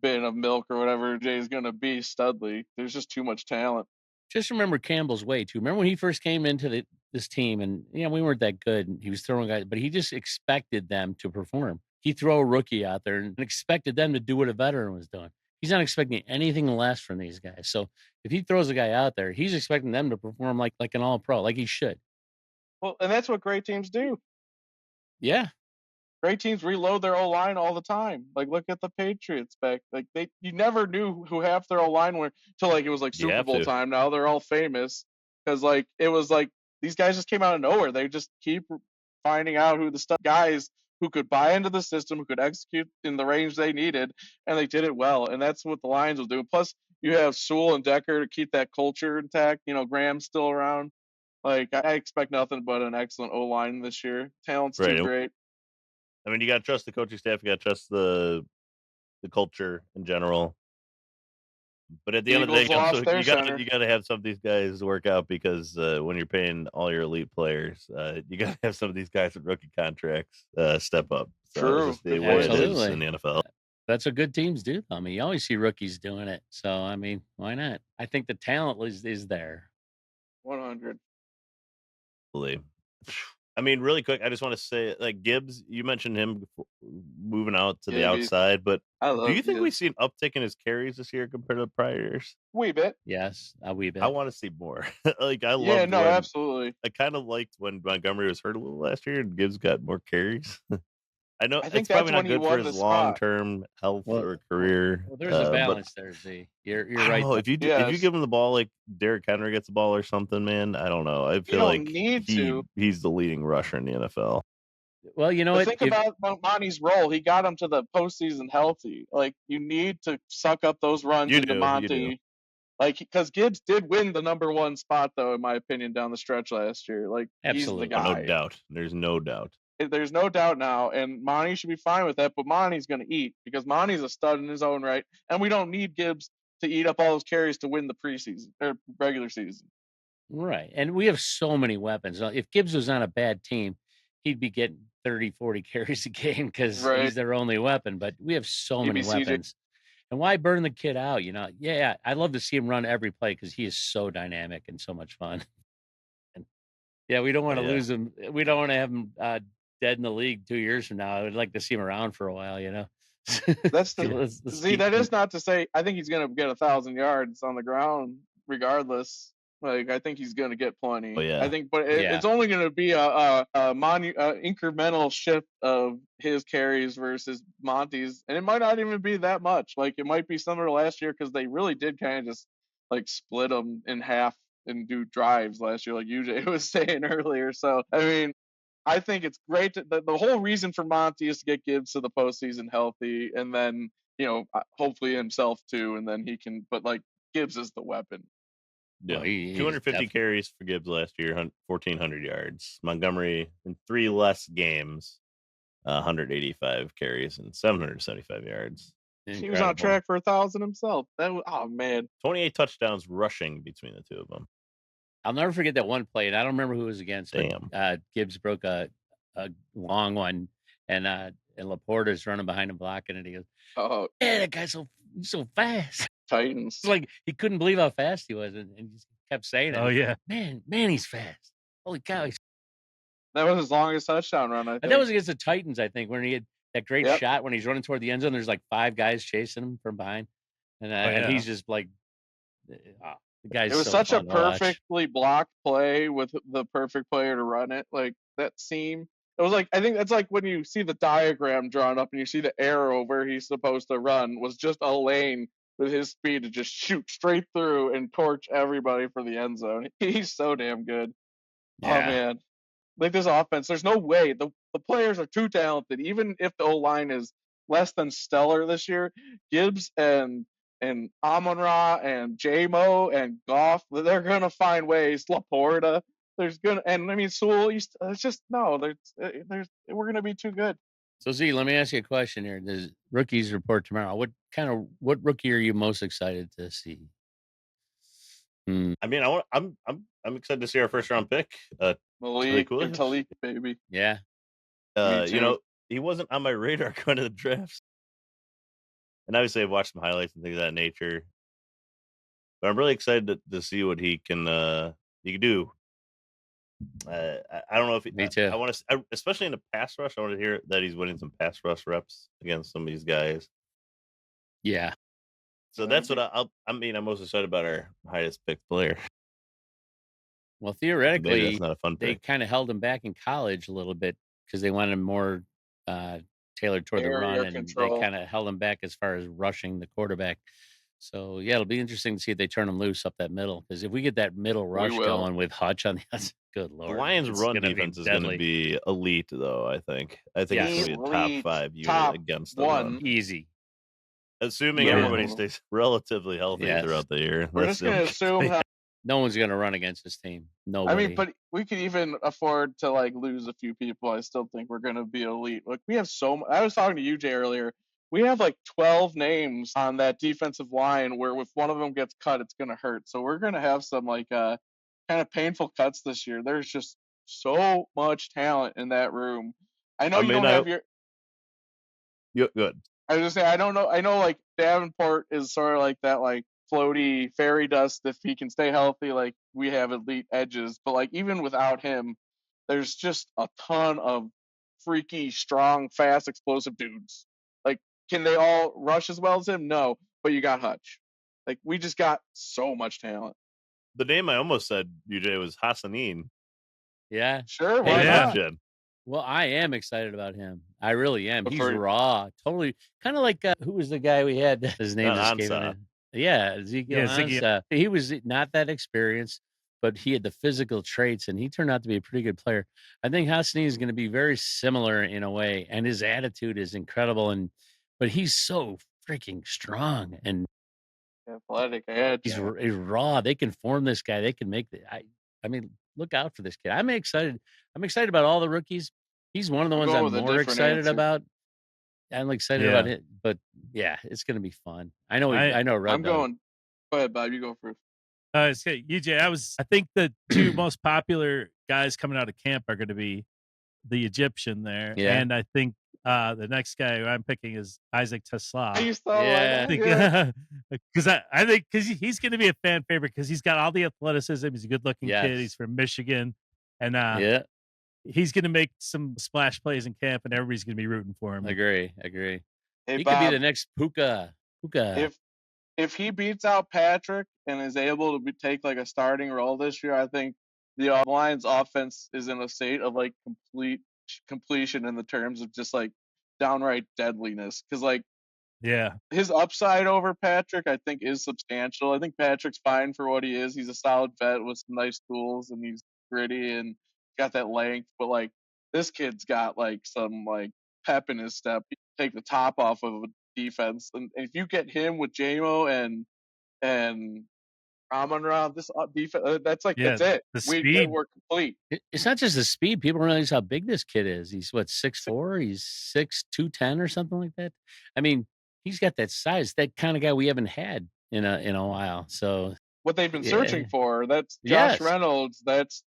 D: bin of milk or whatever Jay's going to be, Studley. There's just too much talent.
B: Just remember Campbell's way too. Remember when he first came into this team, and we weren't that good. And he was throwing guys, but he just expected them to perform. He threw a rookie out there and expected them to do what a veteran was doing. He's not expecting anything less from these guys. So if he throws a guy out there, he's expecting them to perform like an all-pro, like he should.
D: Well, and that's what great teams do.
B: Yeah.
D: great teams reload their O line all the time. Like look at the Patriots back. Like you never knew who half their O line were till like it was like
A: You
D: Super
A: have
D: Bowl
A: to.
D: time. Now they're all famous because like it was like these guys just came out of nowhere. They just keep finding out who the stuff guys who could buy into the system, who could execute in the range they needed, and they did it well. And that's what the Lions will do. Plus, you have Sewell and Decker to keep that culture intact. You know, Graham's still around. Like I expect nothing but an excellent O line this year. Talent's too
A: Right.
D: great.
A: I mean, you got to trust the coaching staff. You got to trust the culture in general. But at the end of the day,
D: Eagles lost their
A: you
D: center.
A: got to have some of these guys work out because when you're paying all your elite players, you got to have some of these guys with rookie contracts step up. So
D: True.
A: it's just the
D: Good
A: way
D: point.
A: it is
B: Absolutely.
A: in the NFL.
B: That's what good teams do. I mean, you always see rookies doing it. So, I mean, why not? I think the talent is there.
D: 100.
A: I mean, really quick, I just want to say, like Gibbs, you mentioned him moving out to the
D: Gibbies.
A: outside, but
D: I love
A: do you think we
D: Gibbs.
A: see an uptick in his carries this year compared to the prior years?
D: Wee bit.
B: Yes, a wee bit.
A: I want to see more. Like I
D: Yeah,
A: loved
D: no,
A: when
D: absolutely.
A: I kind of liked when Montgomery was hurt a little last year and Gibbs got more carries. I know
D: I think
A: it's probably
D: that's
A: not
D: when he
A: good for
D: won
A: his
D: the spot.
A: long-term health
B: Well-
A: or career.
B: Well, there's a
A: but
B: balance there, Z. You're
A: I don't
B: right.
A: know if you if you
D: Yes.
A: give him the ball like Derrick Henry gets the ball or something, man. I don't know. I feel
D: don't
A: like
D: need to.
A: he's the leading rusher in the NFL.
B: Well, you know
D: But
B: what?
D: think about Monty's role. He got him to the postseason healthy. Like you need to suck up those runs
A: You
D: into
A: do, you
D: Monty.
A: do.
D: Like because Gibbs did win the number 1 spot though, in my opinion, down the stretch last year. Like
B: Absolutely.
D: he's the
A: Oh,
D: guy.
A: no doubt. There's no doubt.
D: There's no doubt now, and Monty should be fine with that. But Monty's going to eat because Monty's a stud in his own right, and we don't need Gibbs to eat up all those carries to win the preseason or regular season.
B: Right. And we have so many weapons. If Gibbs was on a bad team, he'd be getting 30, 40 carries a game because
D: Right.
B: he's their only weapon. But we have so many
D: CJ.
B: weapons. And why burn the kid out? You know, yeah, I love to see him run every play because he is so dynamic and so much fun. And yeah, we don't want to lose him. We don't want to have him dead in the league 2 years from now. I would like to see him around for a while, you know.
D: That's
B: So
D: the
B: let's
D: see.
B: keep
D: That
B: him-
D: is not to say I think he's going to get 1,000 yards on the ground regardless. Like I think he's going to get plenty.
A: Oh, yeah.
D: I think, but
B: Yeah.
D: it's only going to be a incremental shift of his carries versus Monty's, and it might not even be that much. Like it might be similar to last year because they really did kind of just like split them in half and do drives last year, like UJ was saying earlier. So I mean, I think it's great. The whole reason for Monty is to get Gibbs to the postseason healthy, and then hopefully himself too, and then he can. But like Gibbs is the weapon.
A: Yeah,
B: Well, he's
A: 250
B: definitely-
A: carries for Gibbs last year, 1,400 yards. Montgomery in 3 less games, 185 carries and 775 yards.
D: He was
A: Incredible.
D: on track for 1,000 himself. Oh man,
A: 28 touchdowns rushing between the two of them.
B: I'll never forget that one play, and I don't remember who it was against.
A: Damn.
B: But, Gibbs broke a long one, and Laporta's running behind him blocking it. He goes,
D: oh
B: "Yeah, that guy's so fast."
D: Titans.
B: It's like he couldn't believe how fast he was, and he just kept saying it.
C: Oh yeah.
B: Man, he's fast. Holy cow!
D: That was his longest touchdown run. I think
B: And that was against the Titans, I think, when he had that great
D: Yep.
B: shot when he's running toward the end zone. There's like 5 guys chasing him from behind, and he's just like, the guy's.
D: It was
B: so
D: such a
B: fun to watch.
D: perfectly blocked play with the perfect player to run it. Like that seam. It was like I think that's like when you see the diagram drawn up and you see the arrow where he's supposed to run was just a lane with his speed to just shoot straight through and torch everybody for the end zone. He's so damn good.
B: Yeah.
D: Oh man. Like this offense, there's no way the players are too talented. Even if the O line is less than stellar this year, Gibbs and Amon-Ra and J-Mo and Goff, they're gonna find ways. Laporta, and I mean Sewell. It's just no. We're gonna be too good.
B: So Z, let me ask you a question here. Does rookies report tomorrow? What rookie are you most excited to see?
A: I mean, I'm excited to see our first round pick.
D: Malik
A: Williams?
D: and Talik, baby.
B: Yeah.
D: Me too.
A: He wasn't on my radar going to the drafts. And obviously I've watched some highlights and things of that nature. But I'm really excited to see what he can do. I don't know if
B: Me too.
A: I want to, especially in the pass rush. I want to hear that he's winning some pass rush reps against some of these guys.
B: Yeah.
A: So that's what I'm most excited about our highest picked player.
B: Well,
A: Maybe
B: theoretically,
A: that's not a fun
B: they
A: pick.
B: kind of held him back in college a little bit because they wanted more tailored toward the run,
D: Area
B: and they
D: control.
B: kind of held him back as far as rushing the quarterback. So yeah, it'll be interesting to see if they turn him loose up that middle. Because if we get that middle rush
D: will.
B: going with Hutch on the outside, good
A: The
B: lord,
A: Lions'
B: it's
A: run
B: gonna be
A: defense is going to
B: deadly.
A: be elite, though. I think it's going to be a top
D: Elite,
A: 5 unit
D: top
A: against the
D: one.
A: run,
B: Easy.
A: assuming
B: Yeah.
A: everybody stays relatively healthy
B: Yes.
A: throughout the year.
D: We're
A: That's
D: just going to assume how.
B: No one's going to run against this team. Nobody.
D: I mean, but we could even afford to like lose a few people. I still think we're going to be elite. Like we have so much. I was talking to you, Jay, earlier. We have like 12 names on that defensive line where if one of them gets cut, it's going to hurt. So we're going to have some like kind of painful cuts this year. There's just so much talent in that room. I know you don't have your.
A: Good.
D: I was just saying, I don't know. I know like Davenport is sort of like that, like floaty fairy dust. If he can stay healthy, like we have elite edges. But like even without him, there's just a ton of freaky, strong, fast, explosive dudes. Like, can they all rush as well as him? No, but you got Hutch. Like we just got so much talent.
A: The name I almost said, UJ, was Hassanin.
B: Yeah.
D: Sure. Why not?
B: Well, I am excited about him. I really am. He's raw, totally. Kind of like who was the guy we had? His name escaping me. Yeah, Ezekiel. He was not that experienced, but he had the physical traits, and he turned out to be a pretty good player. I think Hassanin is going to be very similar in a way, and his attitude is incredible. But he's so freaking strong and
D: athletic.
B: He's raw. They can form this guy. They can make the. I mean, look out for this kid. I'm excited. I'm excited about all the rookies. He's one of the ones I'm more excited about. I'm excited about it, but yeah, it's going to be fun. I know. I know.
D: I'm going. Go ahead, Bob. You go first.
C: It's good. UJ, I think the two most popular guys coming out of camp are going to be the Egyptian there, and I think the next guy who I'm picking is Isaac Tesla. Because I think he's going to be a fan favorite because he's got all the athleticism. He's a good looking kid. He's from Michigan, and he's going to make some splash plays in camp, and everybody's going to be rooting for him.
B: Agree.
D: Hey,
B: he
D: Bob,
B: could be the next Puka.
D: If he beats out Patrick and is able to take like a starting role this year, I think the Lions offense is in a state of like completion in the terms of just like downright deadliness. Because like his upside over Patrick, I think, is substantial. I think Patrick's fine for what he is. He's a solid vet with some nice tools, and he's gritty and got that length. But like this kid's got like some like pep in his step. He can take the top off of a defense, and if you get him with JMO and Amon-Ra, this defense, that's it. We're complete.
B: It's not just the speed. People don't realize how big this kid is. He's 6'4", he's 6'2", or something like that. I mean, he's got that size, that kind of guy we haven't had in a while. So
D: what they've been searching for, that's Josh Reynolds, that's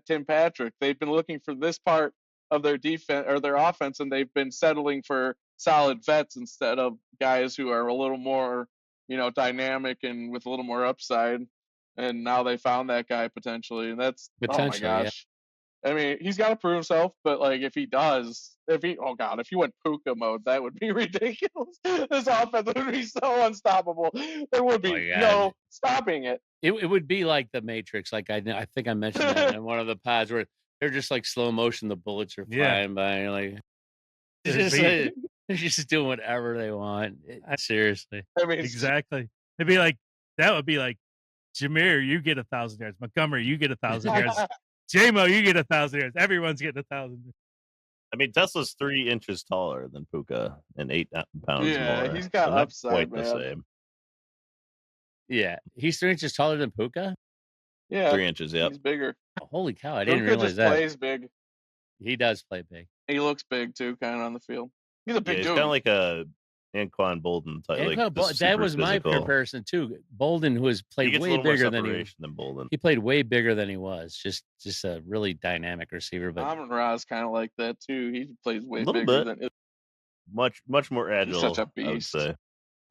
D: Tim Patrick. They've been looking for this part of their defense or their offense, and they've been settling for solid vets instead of guys who are a little more, dynamic and with a little more upside. And now they found that guy potentially, and that's oh my gosh. I mean, he's got to prove himself, but like if he went Puka mode, that would be ridiculous. This offense would be so unstoppable. There would be no stopping it.
B: It would be like the Matrix. Like I think I mentioned that in one of the pods where they're just like slow motion. The bullets are flying by. Like they're just doing whatever they want. Seriously.
D: I mean,
C: exactly. It'd be like that. Would be like Jameer, you get 1,000 yards. Montgomery, you get 1,000 yards. JMO, you get 1,000 yards. Everyone's getting 1,000.
A: I mean, Tesla's 3 inches taller than Puka and 8 pounds more.
D: Yeah, he's got upside,
A: quite the same.
B: Yeah, he's 3 inches taller than Puka.
D: Yeah,
A: 3 inches. Yeah,
D: he's bigger.
B: Oh, holy cow! I didn't
D: Puka
B: realize
D: just
B: that.
D: Plays big.
B: He does play big.
D: He looks big too, kind of on the field. He's a big dude.
A: He's kind of like a Anquan Bolden type.
B: That was my comparison too. Bolden, who has played way bigger than
A: Bolden.
B: He played way bigger than he was. Just a really dynamic receiver. But
D: Amon-Ra is kind of like that too. He plays way bigger than it.
A: Much more agile.
D: He's such a beast. Oh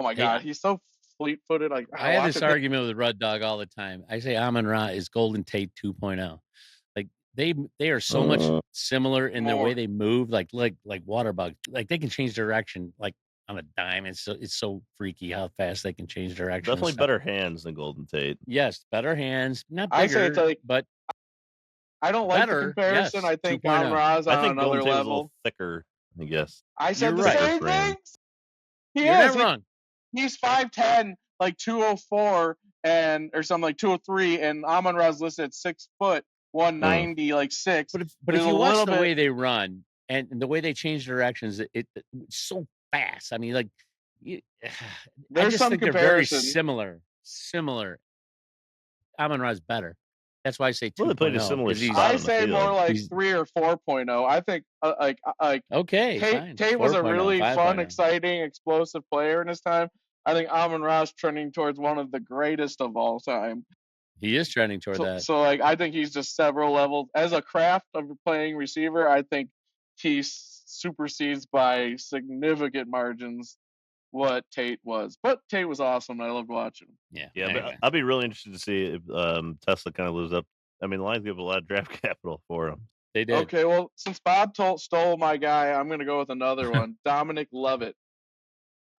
D: my god, he's so fleet-footed. Like
B: I have this argument with Rud Dog all the time. I say Amon-Ra is Golden Tate 2.0. Like they are so much similar in their way they move, like water bugs. Like they can change direction like on a dime. It's so freaky how fast they can change direction.
A: Definitely better hands than Golden Tate.
B: Yes, better hands. Not bigger, but
D: I don't like the comparison. Yes, I think Amon-Ra's on another level.
A: Thicker I guess.
D: I said
B: You're
D: the
B: right.
D: same
A: Ram.
D: things. He
B: You're
D: is.
B: not wrong.
D: He's 5'10", like 204 or something like 203, and Amon-Ra's listed at 6 foot 190, like 6.
B: But if you watch the way they run and the way they change directions, it's so fast. I mean, like, I just think they're very similar. Amon-Ra's better. That's why I say 2.0.
A: Well, they played a similar spot
D: I
A: on the
D: say
A: field.
D: more like 3 or 4.0. I think
B: okay,
D: Tate was a really
B: 5.0.
D: fun, exciting, explosive player in his time. I think Amon-Ra's trending towards one of the greatest of all time.
B: He is trending toward that.
D: So like, I think he's just several levels as a craft of playing receiver. I think he supersedes by significant margins what Tate was. But Tate was awesome. I loved watching him.
A: Yeah. Anyway. But I'll be really interested to see if Tesla kind of lives up. I mean, the Lions give a lot of draft capital for him.
B: They did.
D: Okay, well, since Bob stole my guy, I'm going to go with another one. Dominic Lovett.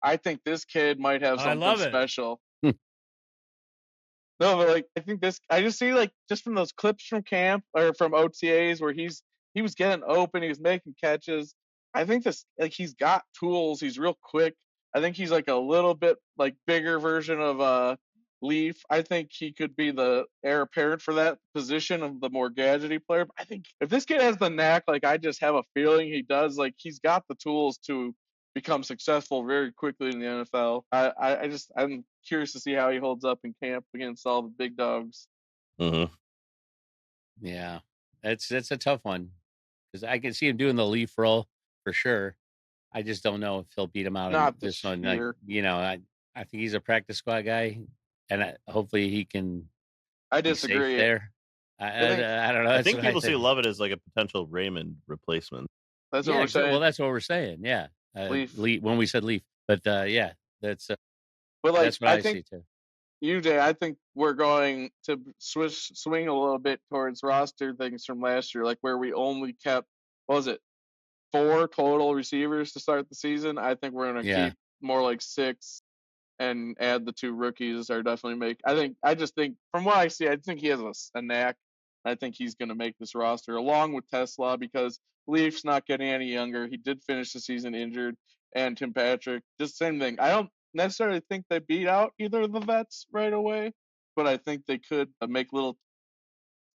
D: I think this kid might have something special. No, but like, I think I just see, like, just from those clips from camp or from OTAs where he was getting open, he was making catches. I think he's got tools. He's real quick. I think he's like a little bit like bigger version of Leaf. I think he could be the heir apparent for that position of the more gadgety player. But I think if this kid has the knack, like I just have a feeling he does, like he's got the tools to become successful very quickly in the NFL. I'm curious to see how he holds up in camp against all the big dogs.
A: Mm-hmm.
B: Yeah, that's a tough one because I can see him doing the Leaf role for sure. I just don't know if he'll beat him out
D: Not
B: in this one.
D: Year.
B: Like, I think he's a practice squad guy, and hopefully he can.
D: I disagree
B: there. I don't know.
A: I think people see Lovett as like a potential Raymond replacement.
D: That's what we're saying.
B: Well, that's what we're saying. Yeah,
D: Leaf.
B: When we said Leaf, but yeah, that's.
D: But like,
B: that's what I see too.
D: Jay, I think we're going to swing a little bit towards roster things from last year, like where we only kept, what was it, 4 total receivers to start the season. I think we're going to keep more like 6 and add the 2 rookies are definitely I just think from what I see, I think he has a knack. I think he's going to make this roster along with Tesla because Leaf's not getting any younger. He did finish the season injured, and Tim Patrick, just same thing. I don't necessarily think they beat out either of the vets right away, but I think they could make little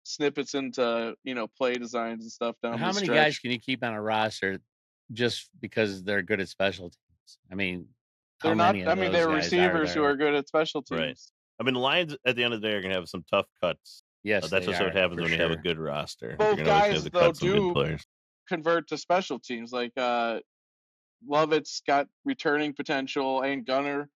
D: snippets into play designs and stuff down the stretch.
B: How many guys can you keep on a roster just because they're good at special teams? I mean,
D: they're not. I mean, they're receivers who are good at special teams.
A: Right. I mean, the Lions at the end of the day are going to have some tough cuts.
B: Yes,
A: that's just what happens when you have a good roster.
D: Both guys though do convert to special teams. Like Lovett's got returning potential, and Gunner,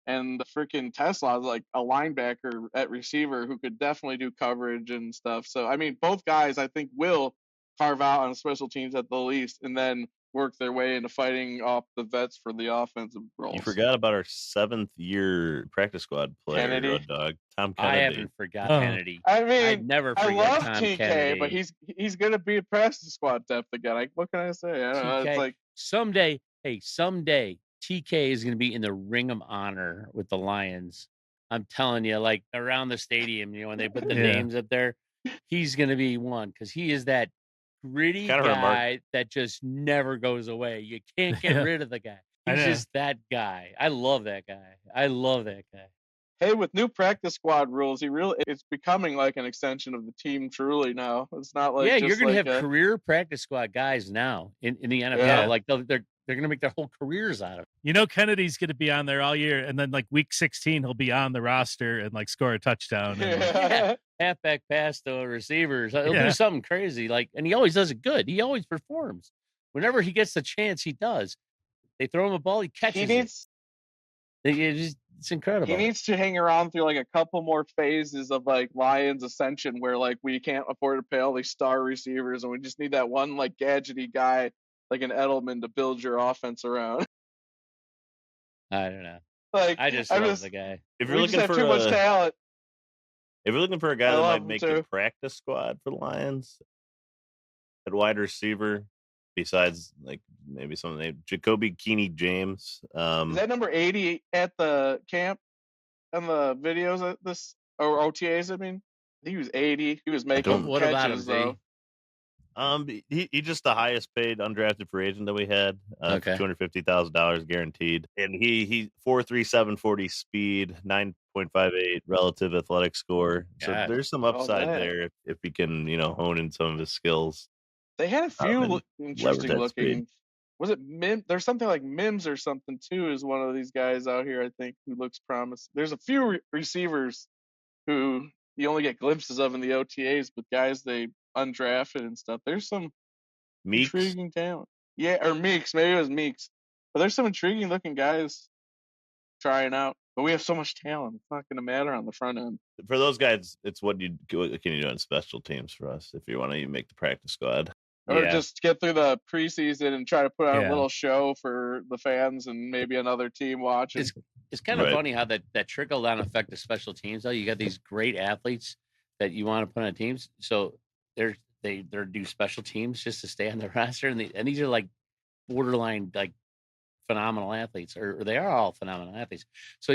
D: and the freaking Tesla is like a linebacker at receiver who could definitely do coverage and stuff. So I mean, both guys I think will carve out on special teams at the least, and then work their way into fighting off the vets for the offensive roles.
A: You forgot about our 7th-year practice squad player, Road Dog, Tom Kennedy.
B: I haven't forgotten Kennedy.
D: I mean,
B: I'd never forget
D: I love
B: Tom
D: TK,
B: Kennedy.
D: but he's gonna be a practice squad depth again. Like, what can I say? I don't know. It's like
B: someday TK is gonna be in the Ring of Honor with the Lions. I'm telling you, like around the stadium, when they put the names up there, he's gonna be one because he is that gritty guy that just never goes away. You can't get rid of the guy. He's just that guy. I love that guy.
D: Hey, with new practice squad rules, it's becoming like an extension of the team truly now. It's not like
B: you're gonna have career practice squad guys now in the NFL. Yeah. Like they're gonna make their whole careers out of it.
C: Kennedy's gonna be on there all year, and then like week 16 he'll be on the roster and like score a touchdown. And,
B: halfback pass to receivers. He'll do something crazy. And he always does it good. He always performs. Whenever he gets the chance, he does. They throw him a ball, he catches it. It's incredible.
D: He needs to hang around through like a couple more phases of like Lions ascension where like we can't afford to pay all these star receivers and we just need that one like gadgety guy like an Edelman to build your offense around.
B: I don't know.
D: Like
B: I just love the guy.
A: If you're looking for
D: too much talent.
A: If you're looking for a guy that might make the practice squad for the Lions at wide receiver, besides like maybe some name Jacoby Keeney James.
D: Is that number 80 at the camp on the videos at this or OTAs? I mean, he was 80. He was making
B: what
D: catches
B: about him,
D: though.
A: He just the highest paid undrafted free agent that we had.
B: Okay.
A: For $250,000 guaranteed, and he 4.37 40 speed, 9.58 relative athletic score. So
B: God.
A: there's some
D: Oh,
A: upside
D: man.
A: there if he can hone in some of his skills.
D: They had a few
A: and leverage
D: interesting
A: that speed.
D: looking. Was it Mim? There's something like Mims or something too. Is one of these guys out here? I think who looks promising. There's a few receivers who you only get glimpses of in the OTAs, but guys they undrafted and stuff. There's some
A: Meeks,
D: intriguing talent. Yeah, or Meeks. Maybe it was Meeks. But there's some intriguing looking guys trying out. But we have so much talent. It's not going to matter on the front end.
A: for those guys, it's what can you do on special teams for us if you want to even make the practice squad.
D: Or
B: Yeah.
D: just get through the preseason and try to put on
C: Yeah.
D: a little show for the fans and maybe another team watching.
B: It's kind of
A: Right.
B: funny how that trickle down effect of special teams. Though you got these great athletes that you want to put on teams, so they do special teams just to stay on the roster, and these are like borderline like phenomenal athletes, or they are all phenomenal athletes. So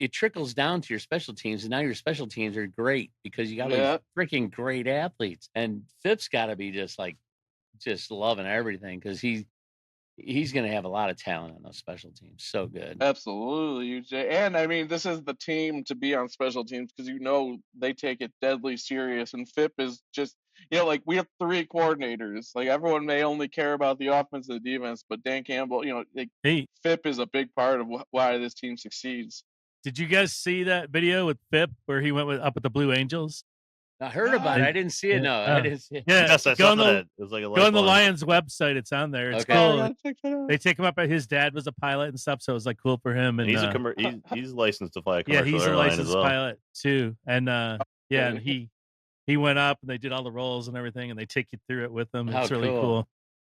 B: it trickles down to your special teams, and now your special teams are great because you got
D: Yeah.
B: these freaking great athletes. And Phipps got to be just loving everything because he's going to have a lot of talent on those special teams. So good.
D: Absolutely, UJ. And I mean, this is the team to be on special teams because they take it deadly serious. And FIP is just, like we have 3 coordinators. Like everyone may only care about the offense and the defense, but Dan Campbell,
C: Hey,
D: FIP is a big part of why this team succeeds.
C: did you guys see that video with Pip where he went up with the Blue Angels?
B: I heard about it. I didn't see it. No, I didn't see it.
C: Yeah,
A: Yes, I saw that. It was like a
C: go on the
A: lifeline.
C: Lions website. It's on there. It's
B: Okay.
D: Oh, I
C: cool.
D: gotta check that out.
C: They take him up. His dad was a pilot and stuff, so it was like cool for him. And
A: And he's licensed to fly a commercial
C: he's a
A: airline
C: licensed
A: as well.
C: pilot too. And and he went up and they did all the roles and everything, and they take you through it with them.
B: How
C: It's really
B: cool.
C: cool.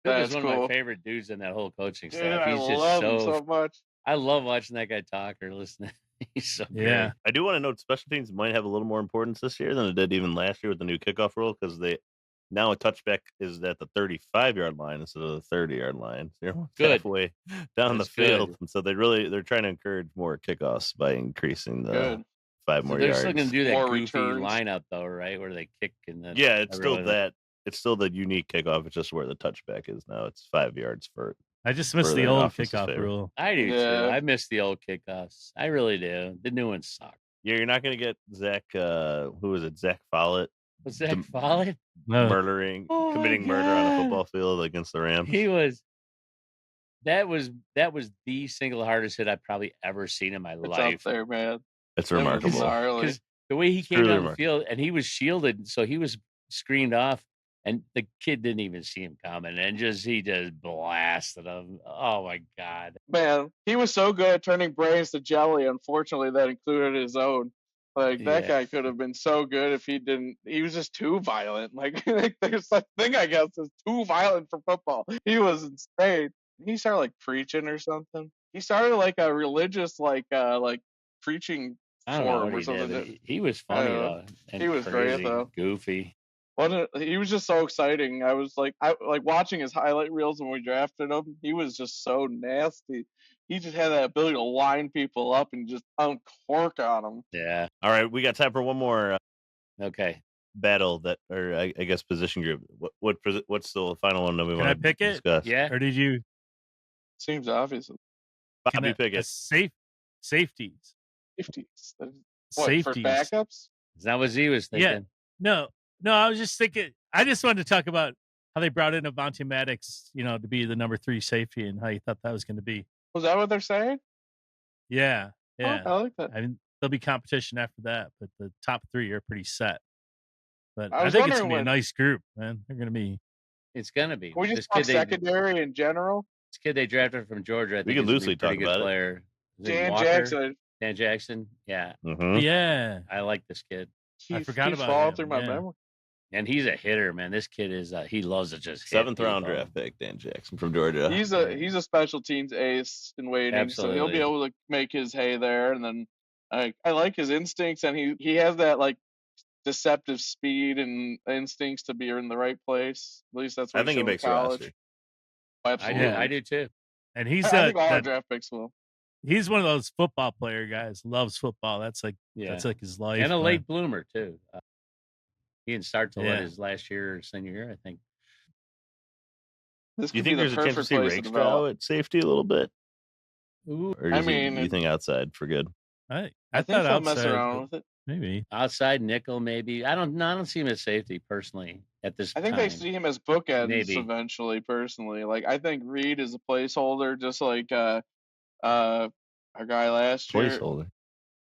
B: Phip
D: That's
B: is one of
D: cool.
B: my favorite dudes in that whole coaching
D: Dude,
B: staff.
D: I
B: He's just
D: love him so much.
B: I love watching that guy talk or listen. He's so
C: Yeah.
B: great.
A: I do want to note special teams might have a little more importance this year than it did even last year with the new kickoff rule because now a touchback is at the 35-yard line instead of the 30-yard line. So you're almost
B: Good.
A: halfway down
B: That's
A: the field,
B: good.
A: and so they're trying to encourage more kickoffs by increasing the
D: Good.
A: 5
B: So
A: more
B: they're
A: yards.
B: still going to do that
D: More
B: goofy
D: returns.
B: lineup though, right? Where they kick and then
A: Yeah, it's still
B: everyone-
A: that. It's still the unique kickoff. It's just where the touchback is now. It's 5 yards for.
C: I just miss
A: Further
C: the old
A: offense's
C: kickoff
A: favor.
C: rule.
B: I do
D: Yeah.
B: too. I miss the old kickoffs. I really do. The new ones suck.
A: Yeah, you're not going to get Zach. Who is it? Zach Follett
B: Was that Follett?
C: No.
B: Oh my
A: committing murder on a
B: God.
A: football field against the Rams.
B: He was. That was the single hardest hit I've probably ever seen in my
D: It's
B: life.
D: up there, man.
A: It's
D: It was
A: remarkable.
D: gnarly.
B: Because the way he
A: It's
B: came
A: truly
B: down the
A: remarkable.
B: field and he was shielded, so he was screened off, and the kid didn't even see him coming, and he just blasted him. Oh my God!
D: Man, he was so good at turning brains to jelly. Unfortunately, that included his own. Like that
B: Yeah.
D: guy could have been so good if he didn't. He was just too violent. Like there's that thing I guess is too violent for football. He was insane. He started like preaching or something. He started like a religious like preaching
B: I don't know
D: form
B: what
D: or
B: he
D: something.
B: did. He was funny
D: know.
B: though. And
D: He was great,
B: crazy,
D: though.
B: goofy.
D: He was just so exciting. I was like watching his highlight reels when we drafted him. He was just so nasty. He just had that ability to line people up and just uncork on them.
B: Yeah.
A: All right, we got time for one more
B: Okay.
A: battle or I guess position group. What's the final one that we
C: Can I
A: want to
C: pick it?
A: discuss?
B: Yeah.
C: Or did you?
D: Seems obvious.
A: Bobby Pickett.
C: Safeties.
D: 50s. What,
C: Safeties.
D: for backups?
B: Is that what Z was thinking?
C: No, I was just thinking. I just wanted to talk about how they brought in Avonte Maddox, to be the number 3 safety, and how you thought that was going to be.
D: Was that what they're saying?
C: Yeah.
D: Oh, I like that.
C: I mean, there'll be competition after that, but the top 3 are pretty set. But
D: I
C: I
D: was
C: think it's
D: wondering
C: gonna be a
D: when-
C: nice group, man. They're gonna be.
B: It's gonna be.
D: Can we
B: This
D: just talk
B: kid,
D: secondary in general?
B: they drafted from Georgia. I think
A: We
B: is
A: can
B: gonna be
A: loosely
B: a pretty
A: talk
B: good
A: about it.
B: player. Is it
D: Dan
B: Walker?
D: Jackson.
B: Dan Jackson. Yeah,
A: Mhm.
C: Yeah.
B: I like this kid,
C: I forgot
D: keeps
C: about
D: falling
C: him,
D: through my
C: yeah.
D: memory.
B: and he's a hitter, man. This kid is. He loves to just hit
A: 7th round
B: people.
A: draft pick, Dan Jackson from Georgia.
D: He's a special teams ace in waiting, so he'll be
B: Absolutely.
D: able to make his hay there. And then I like his instincts, and he has that like deceptive speed and instincts to be in the right place. At least that's what
A: I think he
D: showed in
A: makes the
D: college.
A: roster.
D: Absolutely.
B: I do too.
C: And he's
D: I think all our
C: that-
D: draft picks will.
C: he's one of those football player guys. Loves football. That's like
B: Yeah,
C: that's like his life.
B: and a
C: man.
B: late bloomer too. He didn't start till
C: Yeah.
B: his last year or senior year, I think.
D: This
A: Do you
D: could be
A: think
D: the
A: there's a chance to
D: perfect
A: see
D: place to
A: Rakestraw
D: develop.
A: at safety a little bit?
B: Ooh,
A: Or
D: I
A: is
D: mean,
A: you think outside for good?
C: I
D: I
C: thought
D: think he'll mess
C: outside,
D: around
C: but
D: with it.
C: maybe.
B: outside nickel, maybe. I don't see him as safety personally at this
D: I think
B: time.
D: they see him as bookends
B: Maybe.
D: eventually. Personally, like I think Reed is a placeholder, just like our guy last year.
A: Placeholder.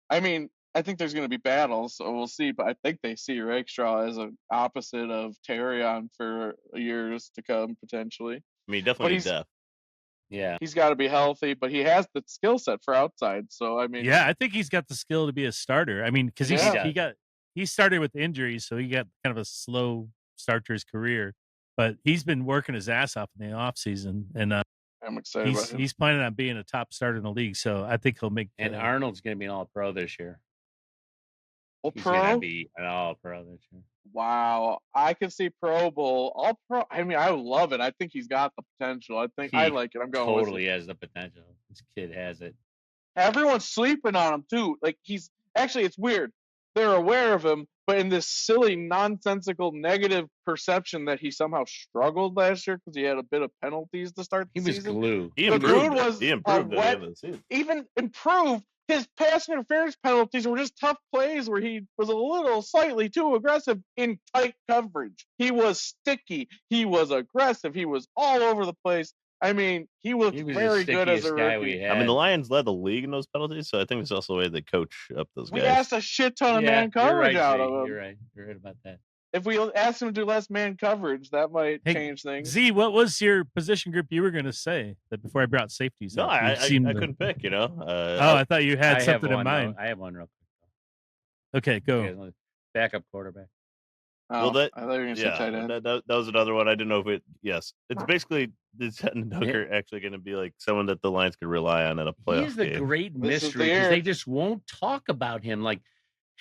D: I mean, I think there's going to be battles, so we'll see. But I think they see Rakestraw as an opposite of Terrion for years to come, potentially.
A: I mean, definitely
D: he's
A: depth.
B: Yeah.
D: He's got to be healthy, but he has the skill set for outside. So I mean,
C: Yeah, I think he's got the skill to be a starter. I mean, because
D: Yeah.
C: he started with injuries, so he got kind of a slow start to his career. But he's been working his ass off in the off season, and
D: I'm excited about him.
C: he's planning on being a top starter in the league. So I think he'll make.
B: And Arnold's going to be an All-Pro this year.
D: All
B: He's going to
D: pro?
B: be an All-Pro this year.
D: Wow, I could see Pro Bowl, All Pro. I mean, I love it. I think he's got the potential. I think I
B: He
D: like it. I'm going with it.
B: Totally has the potential. This kid has it.
D: Everyone's sleeping on him too. Like he's actually, it's weird. They're aware of him, but in this silly, nonsensical, negative perception that he somehow struggled last year because he had a bit of penalties to start the
B: He was
D: season.
B: glue.
A: He
D: The
A: improved.
D: dude was
A: He
D: a
A: improved at the
D: wet-
A: end of the season.
D: even improved. His pass interference penalties were just tough plays where he was a little slightly too aggressive in tight coverage. He was sticky. He was aggressive. He was all over the place. I mean, he looked
B: He was
D: very
B: the
D: good as a
B: stickiest guy we
D: rookie.
B: had.
A: I mean, the Lions led the league in those penalties, so I think it's also the way they coach up those
D: We
A: guys.
D: asked a shit ton of
B: Yeah,
D: man
B: you're
D: coverage
B: right,
D: out
B: Z.
D: of him.
B: You're right. You're right about that.
D: If we asked him to do less man coverage, that might change things.
C: Z, what was your position group you were going to say that before I brought safeties
A: No,
C: up?
A: I couldn't pick. You know.
C: I thought you had
B: I
C: something
B: have
C: in
B: one,
C: mind.
B: I have one real
C: Okay, go.
B: quick. Backup quarterback.
D: Oh,
A: well,
D: I thought you were going to say tight end.
A: that was another one. I didn't know if it. Yes, it's basically is Hooker actually going to be like someone that the Lions could rely on in a playoff
B: He is the
A: game?
B: great
D: This is the
B: mystery because
D: year.
B: they just won't talk about him. Like,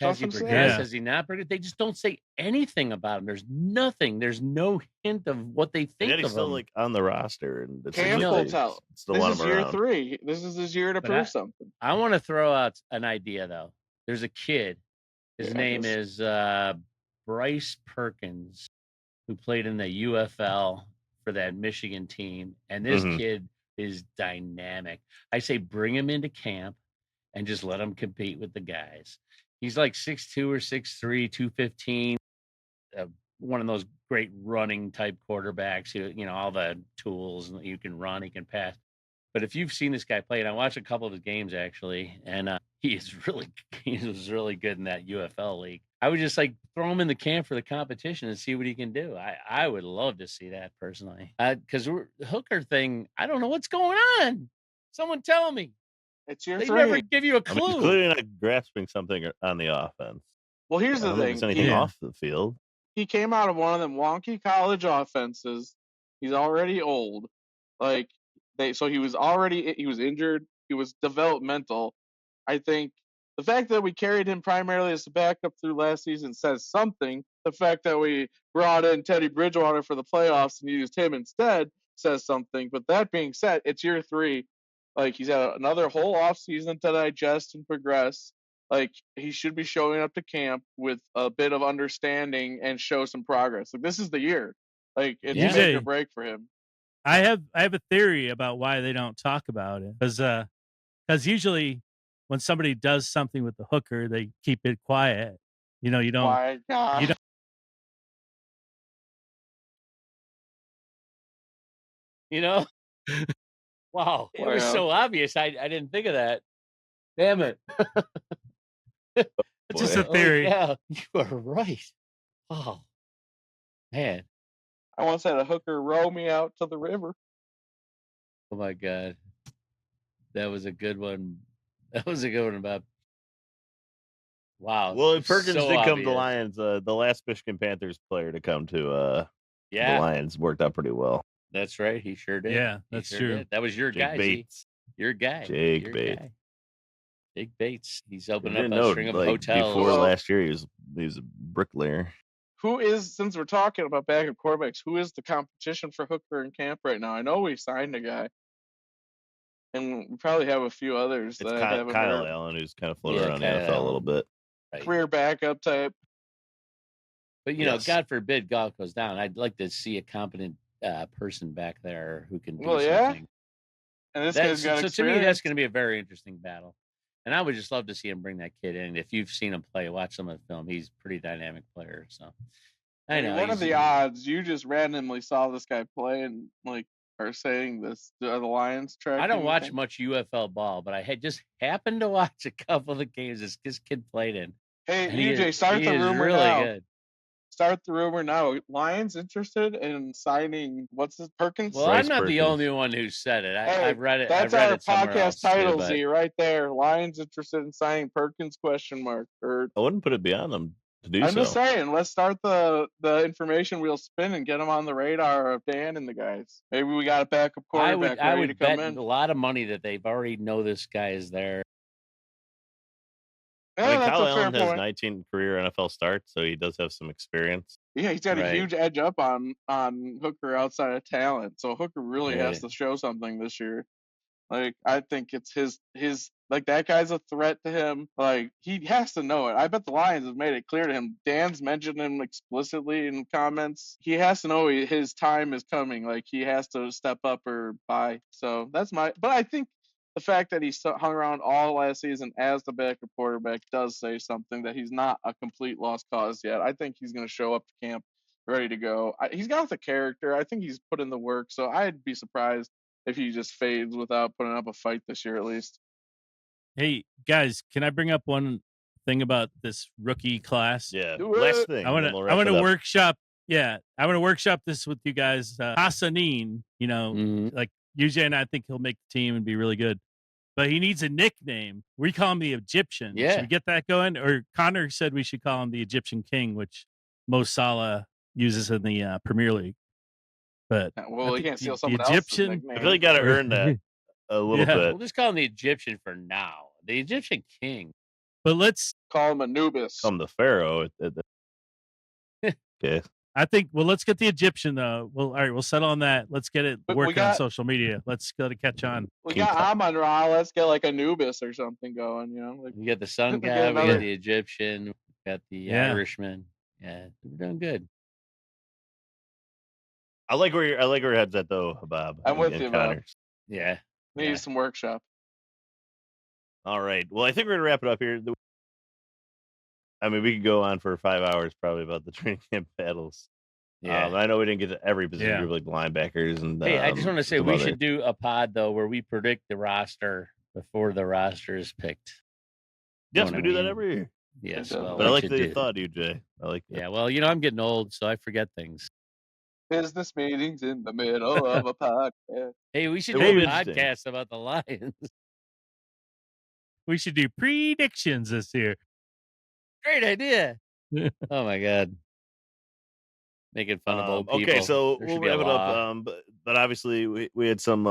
B: has he
D: That's what I'm
B: progressed?
C: saying.
B: Has he not progressed? They just don't say anything about him. There's nothing. There's no hint of what they
A: And
B: think
A: yet he's
B: of
A: still
B: him.
A: like on the roster, and it seems
D: Camp
A: like
D: will
A: they
D: tell.
A: still
D: This
A: want
D: is
A: him
D: year
A: around.
D: 3. This is his year to
B: But
D: prove something.
B: I want to throw out an idea though. There's a kid. His
D: Yeah,
B: name
D: this-
B: is Bryce Perkins, who played in the UFL for that Michigan team. And this
A: Mhm.
B: kid is dynamic. I say bring him into camp and just let him compete with the guys. He's like 6'2" or 6'3", 215. One of those great running type quarterbacks. You know all the tools. You can run, he can pass. But if you've seen this guy play, and I watched a couple of his games actually, and he was really good in that UFL league. I would just like throw him in the camp for the competition and see what he can do. I would love to see that personally. Because the Hooker thing, I don't know what's going on. Someone tell me.
D: It's year
B: They
D: 3.
B: never give you a
A: I mean, he's
B: clue.
A: clearly not grasping something on the offense.
D: Well, here's
A: I
D: the
A: don't think
D: thing.
A: it's anything
C: Yeah.
A: off the field.
D: He came out of one of them wonky college offenses. He's already old. Like so he was injured. He was developmental. I think the fact that we carried him primarily as a backup through last season says something. The fact that we brought in Teddy Bridgewater for the playoffs and used him instead says something. But that being said, it's year 3. Like he's had another whole off season to digest and progress. Like he should be showing up to camp with a bit of understanding and show some progress. Like this is the year. Like it's
B: Yeah.
D: make or break for him.
C: I have a theory about why they don't talk about it. Because usually when somebody does something with the hooker, they keep it quiet. You know, you don't.
D: Why? God.
C: you don't-
B: You know? Wow. It was
D: Wow.
B: so obvious. I didn't think of that. Damn it.
C: It's just a
A: Boy.
C: theory.
B: Yeah, you are right. Oh, man.
D: I once had a hooker row me out to the river.
B: Oh, my God. That was a good one. That was a good one, Bob. Wow.
A: Well, if Perkins
B: so
A: did come to
B: obvious.
A: Lions, the last Michigan Panthers player to come to the
B: Yeah,
A: Lions worked out pretty well.
B: that's right. He sure did.
C: Yeah,
B: He
C: that's
B: sure
C: true.
B: did. That was your
A: Jake
B: guy, Z.
A: Bates.
B: Your guy.
A: Jake
B: Your
A: Bates.
B: guy. Jake Bates. He's
A: I
B: opening
A: didn't
B: up a
A: know,
B: string of
A: like,
B: hotels.
A: before
D: Well-
A: last year, he was a bricklayer.
D: Who is, since we're talking about backup quarterbacks, who is the competition for Hooker in camp right now? I know we signed a guy, and we probably have a few others
A: It's
D: that I haven't
A: Kyle
D: heard.
A: Allen, who's kind of floating
B: Yeah,
A: around the
B: Kyle
A: NFL a little
B: Allen.
A: bit.
B: Right.
D: Career backup type.
B: But God forbid Goff goes down. I'd like to see a competent person back there who can do something.
D: And this guy's got experience.
B: To me, that's going to be a very interesting battle. And I would just love to see him bring that kid in. If you've seen him play, watch some of the film. He's a pretty dynamic player. So
D: I know. What are the odds? You just randomly saw this guy play and are saying this. Are the Lions track?
B: I don't watch much UFL ball, but I had just happened to watch a couple of the games this kid played in.
D: Hey, UJ, start the rumor
B: really
D: now.
B: Good.
D: Start the rumor now. Lions interested in signing Perkins?
B: Well, I'm not the only one who said it. I've read it.
D: That's
B: our
D: podcast title, Z, right there. Lions interested in signing Perkins? ? Or
A: I wouldn't put it beyond them to do so.
D: I'm just saying, let's start the information wheel spin and get them on the radar of Dan and the guys. Maybe we got a backup quarterback
B: I would
D: to come
B: bet
D: in.
B: a lot of money that they've already know this guy is there.
A: Yeah, Kyle Allen has 19 career NFL starts, so he does have some experience.
D: Yeah, he's got a huge edge up on Hooker outside of talent. So Hooker really has to show something this year. I think it's his that guy's a threat to him. He has to know it. I bet the Lions have made it clear to him. Dan's mentioned him explicitly in comments. He has to know his time is coming. He has to step up or bye. So that's but I think the fact that he hung around all last season as the backup quarterback does say something, that he's not a complete lost cause yet. I think he's going to show up to camp ready to go. He's got the character. I think he's put in the work. So I'd be surprised if he just fades without putting up a fight this year at least.
C: Hey, guys, can I bring up one thing about this rookie class?
A: Yeah, last thing.
C: I want to workshop. Yeah, I want to workshop this with you guys. Hassanin, like UJ and I think he'll make the team and be really good. But he needs a nickname. We call him the Egyptian.
B: Yeah.
C: Should we get that going? Or Connor said we should call him the Egyptian King, which Mo Salah uses in the Premier League. But
D: you can't steal someone else's nickname.
A: I feel like you got to earn that a little bit.
B: We'll just call him the Egyptian for now. The Egyptian King.
C: But let's
D: call him Anubis.
A: Call him the Pharaoh. Okay.
C: I think, let's get the Egyptian, though. All right, we'll settle on that. Let's get it working on social media. Let's go to catch on.
D: We got Amon Ra. Let's get Anubis or something going,
B: We got the sun guy, we got the Egyptian, we got the Irishman. Yeah, we're doing good.
A: I like where your head's at, though, Bob.
D: I'm with you, Bob.
B: Yeah.
D: We need some workshop.
A: All right. Well, I think we're going to wrap it up here. I mean, we could go on for 5 hours probably about the training camp battles.
B: Yeah.
A: I know we didn't get to every position group, like linebackers. And
B: hey, I just want to say we should do a pod, though, where we predict the roster before the roster is picked.
A: Yes, we do that every year.
B: Yes.
A: But I like the thought, UJ. I like that.
B: Yeah, well, I'm getting old, so I forget things.
D: Business meetings in the middle of a podcast.
B: Hey, we should do a podcast about the Lions.
C: We should do predictions this year.
B: Great idea. Oh, my God. Making fun of old people.
A: Okay, so we'll wrap it up. But obviously, we had some,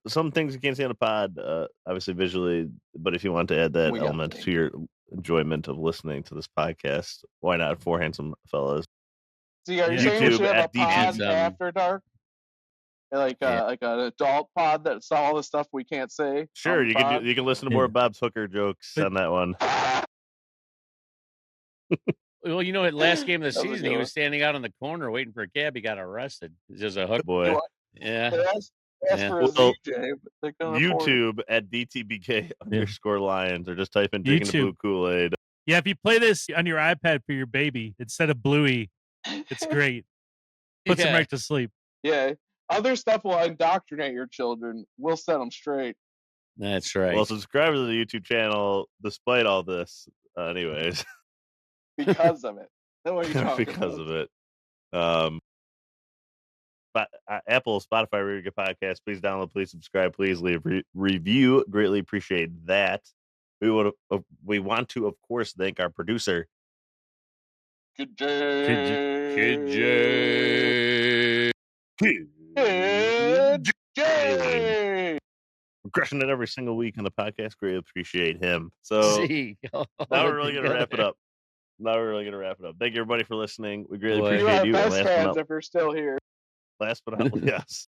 A: some things you can't see on the pod, obviously visually. But if you want to add that element to your enjoyment of listening to this podcast, why not? Four handsome fellas.
D: See, are you saying we should have a pod after dark? Like an adult pod that's all the stuff we can't say.
A: Sure, you can listen to more Bob's Hooker jokes on that one.
B: Well, at last game of the season, he was standing out on the corner waiting for a cab. He got arrested. He's just a hook
A: boy.
B: Yeah.
A: YouTube at DTBK_Lions, or just type in drinking the Blue Kool-Aid.
C: Yeah, if you play this on your iPad for your baby instead of Bluey, it's great. Puts them right to sleep.
D: Yeah. Other stuff will indoctrinate your children. We'll set them straight.
B: That's right.
A: Well, subscribe to the YouTube channel despite all this, anyways.
D: Because of it.
A: Because of it. Apple, Spotify, wherever you get podcasts, please download, please subscribe, please leave review. Greatly appreciate that. We want to, of course, thank our producer.
D: Good Jay.
A: We're crushing it every single week on the podcast. Greatly appreciate him. So now we're really going to wrap it up. Thank you, everybody, for listening. We greatly appreciate you.
D: Best fans if you're still here.
A: Last but not least,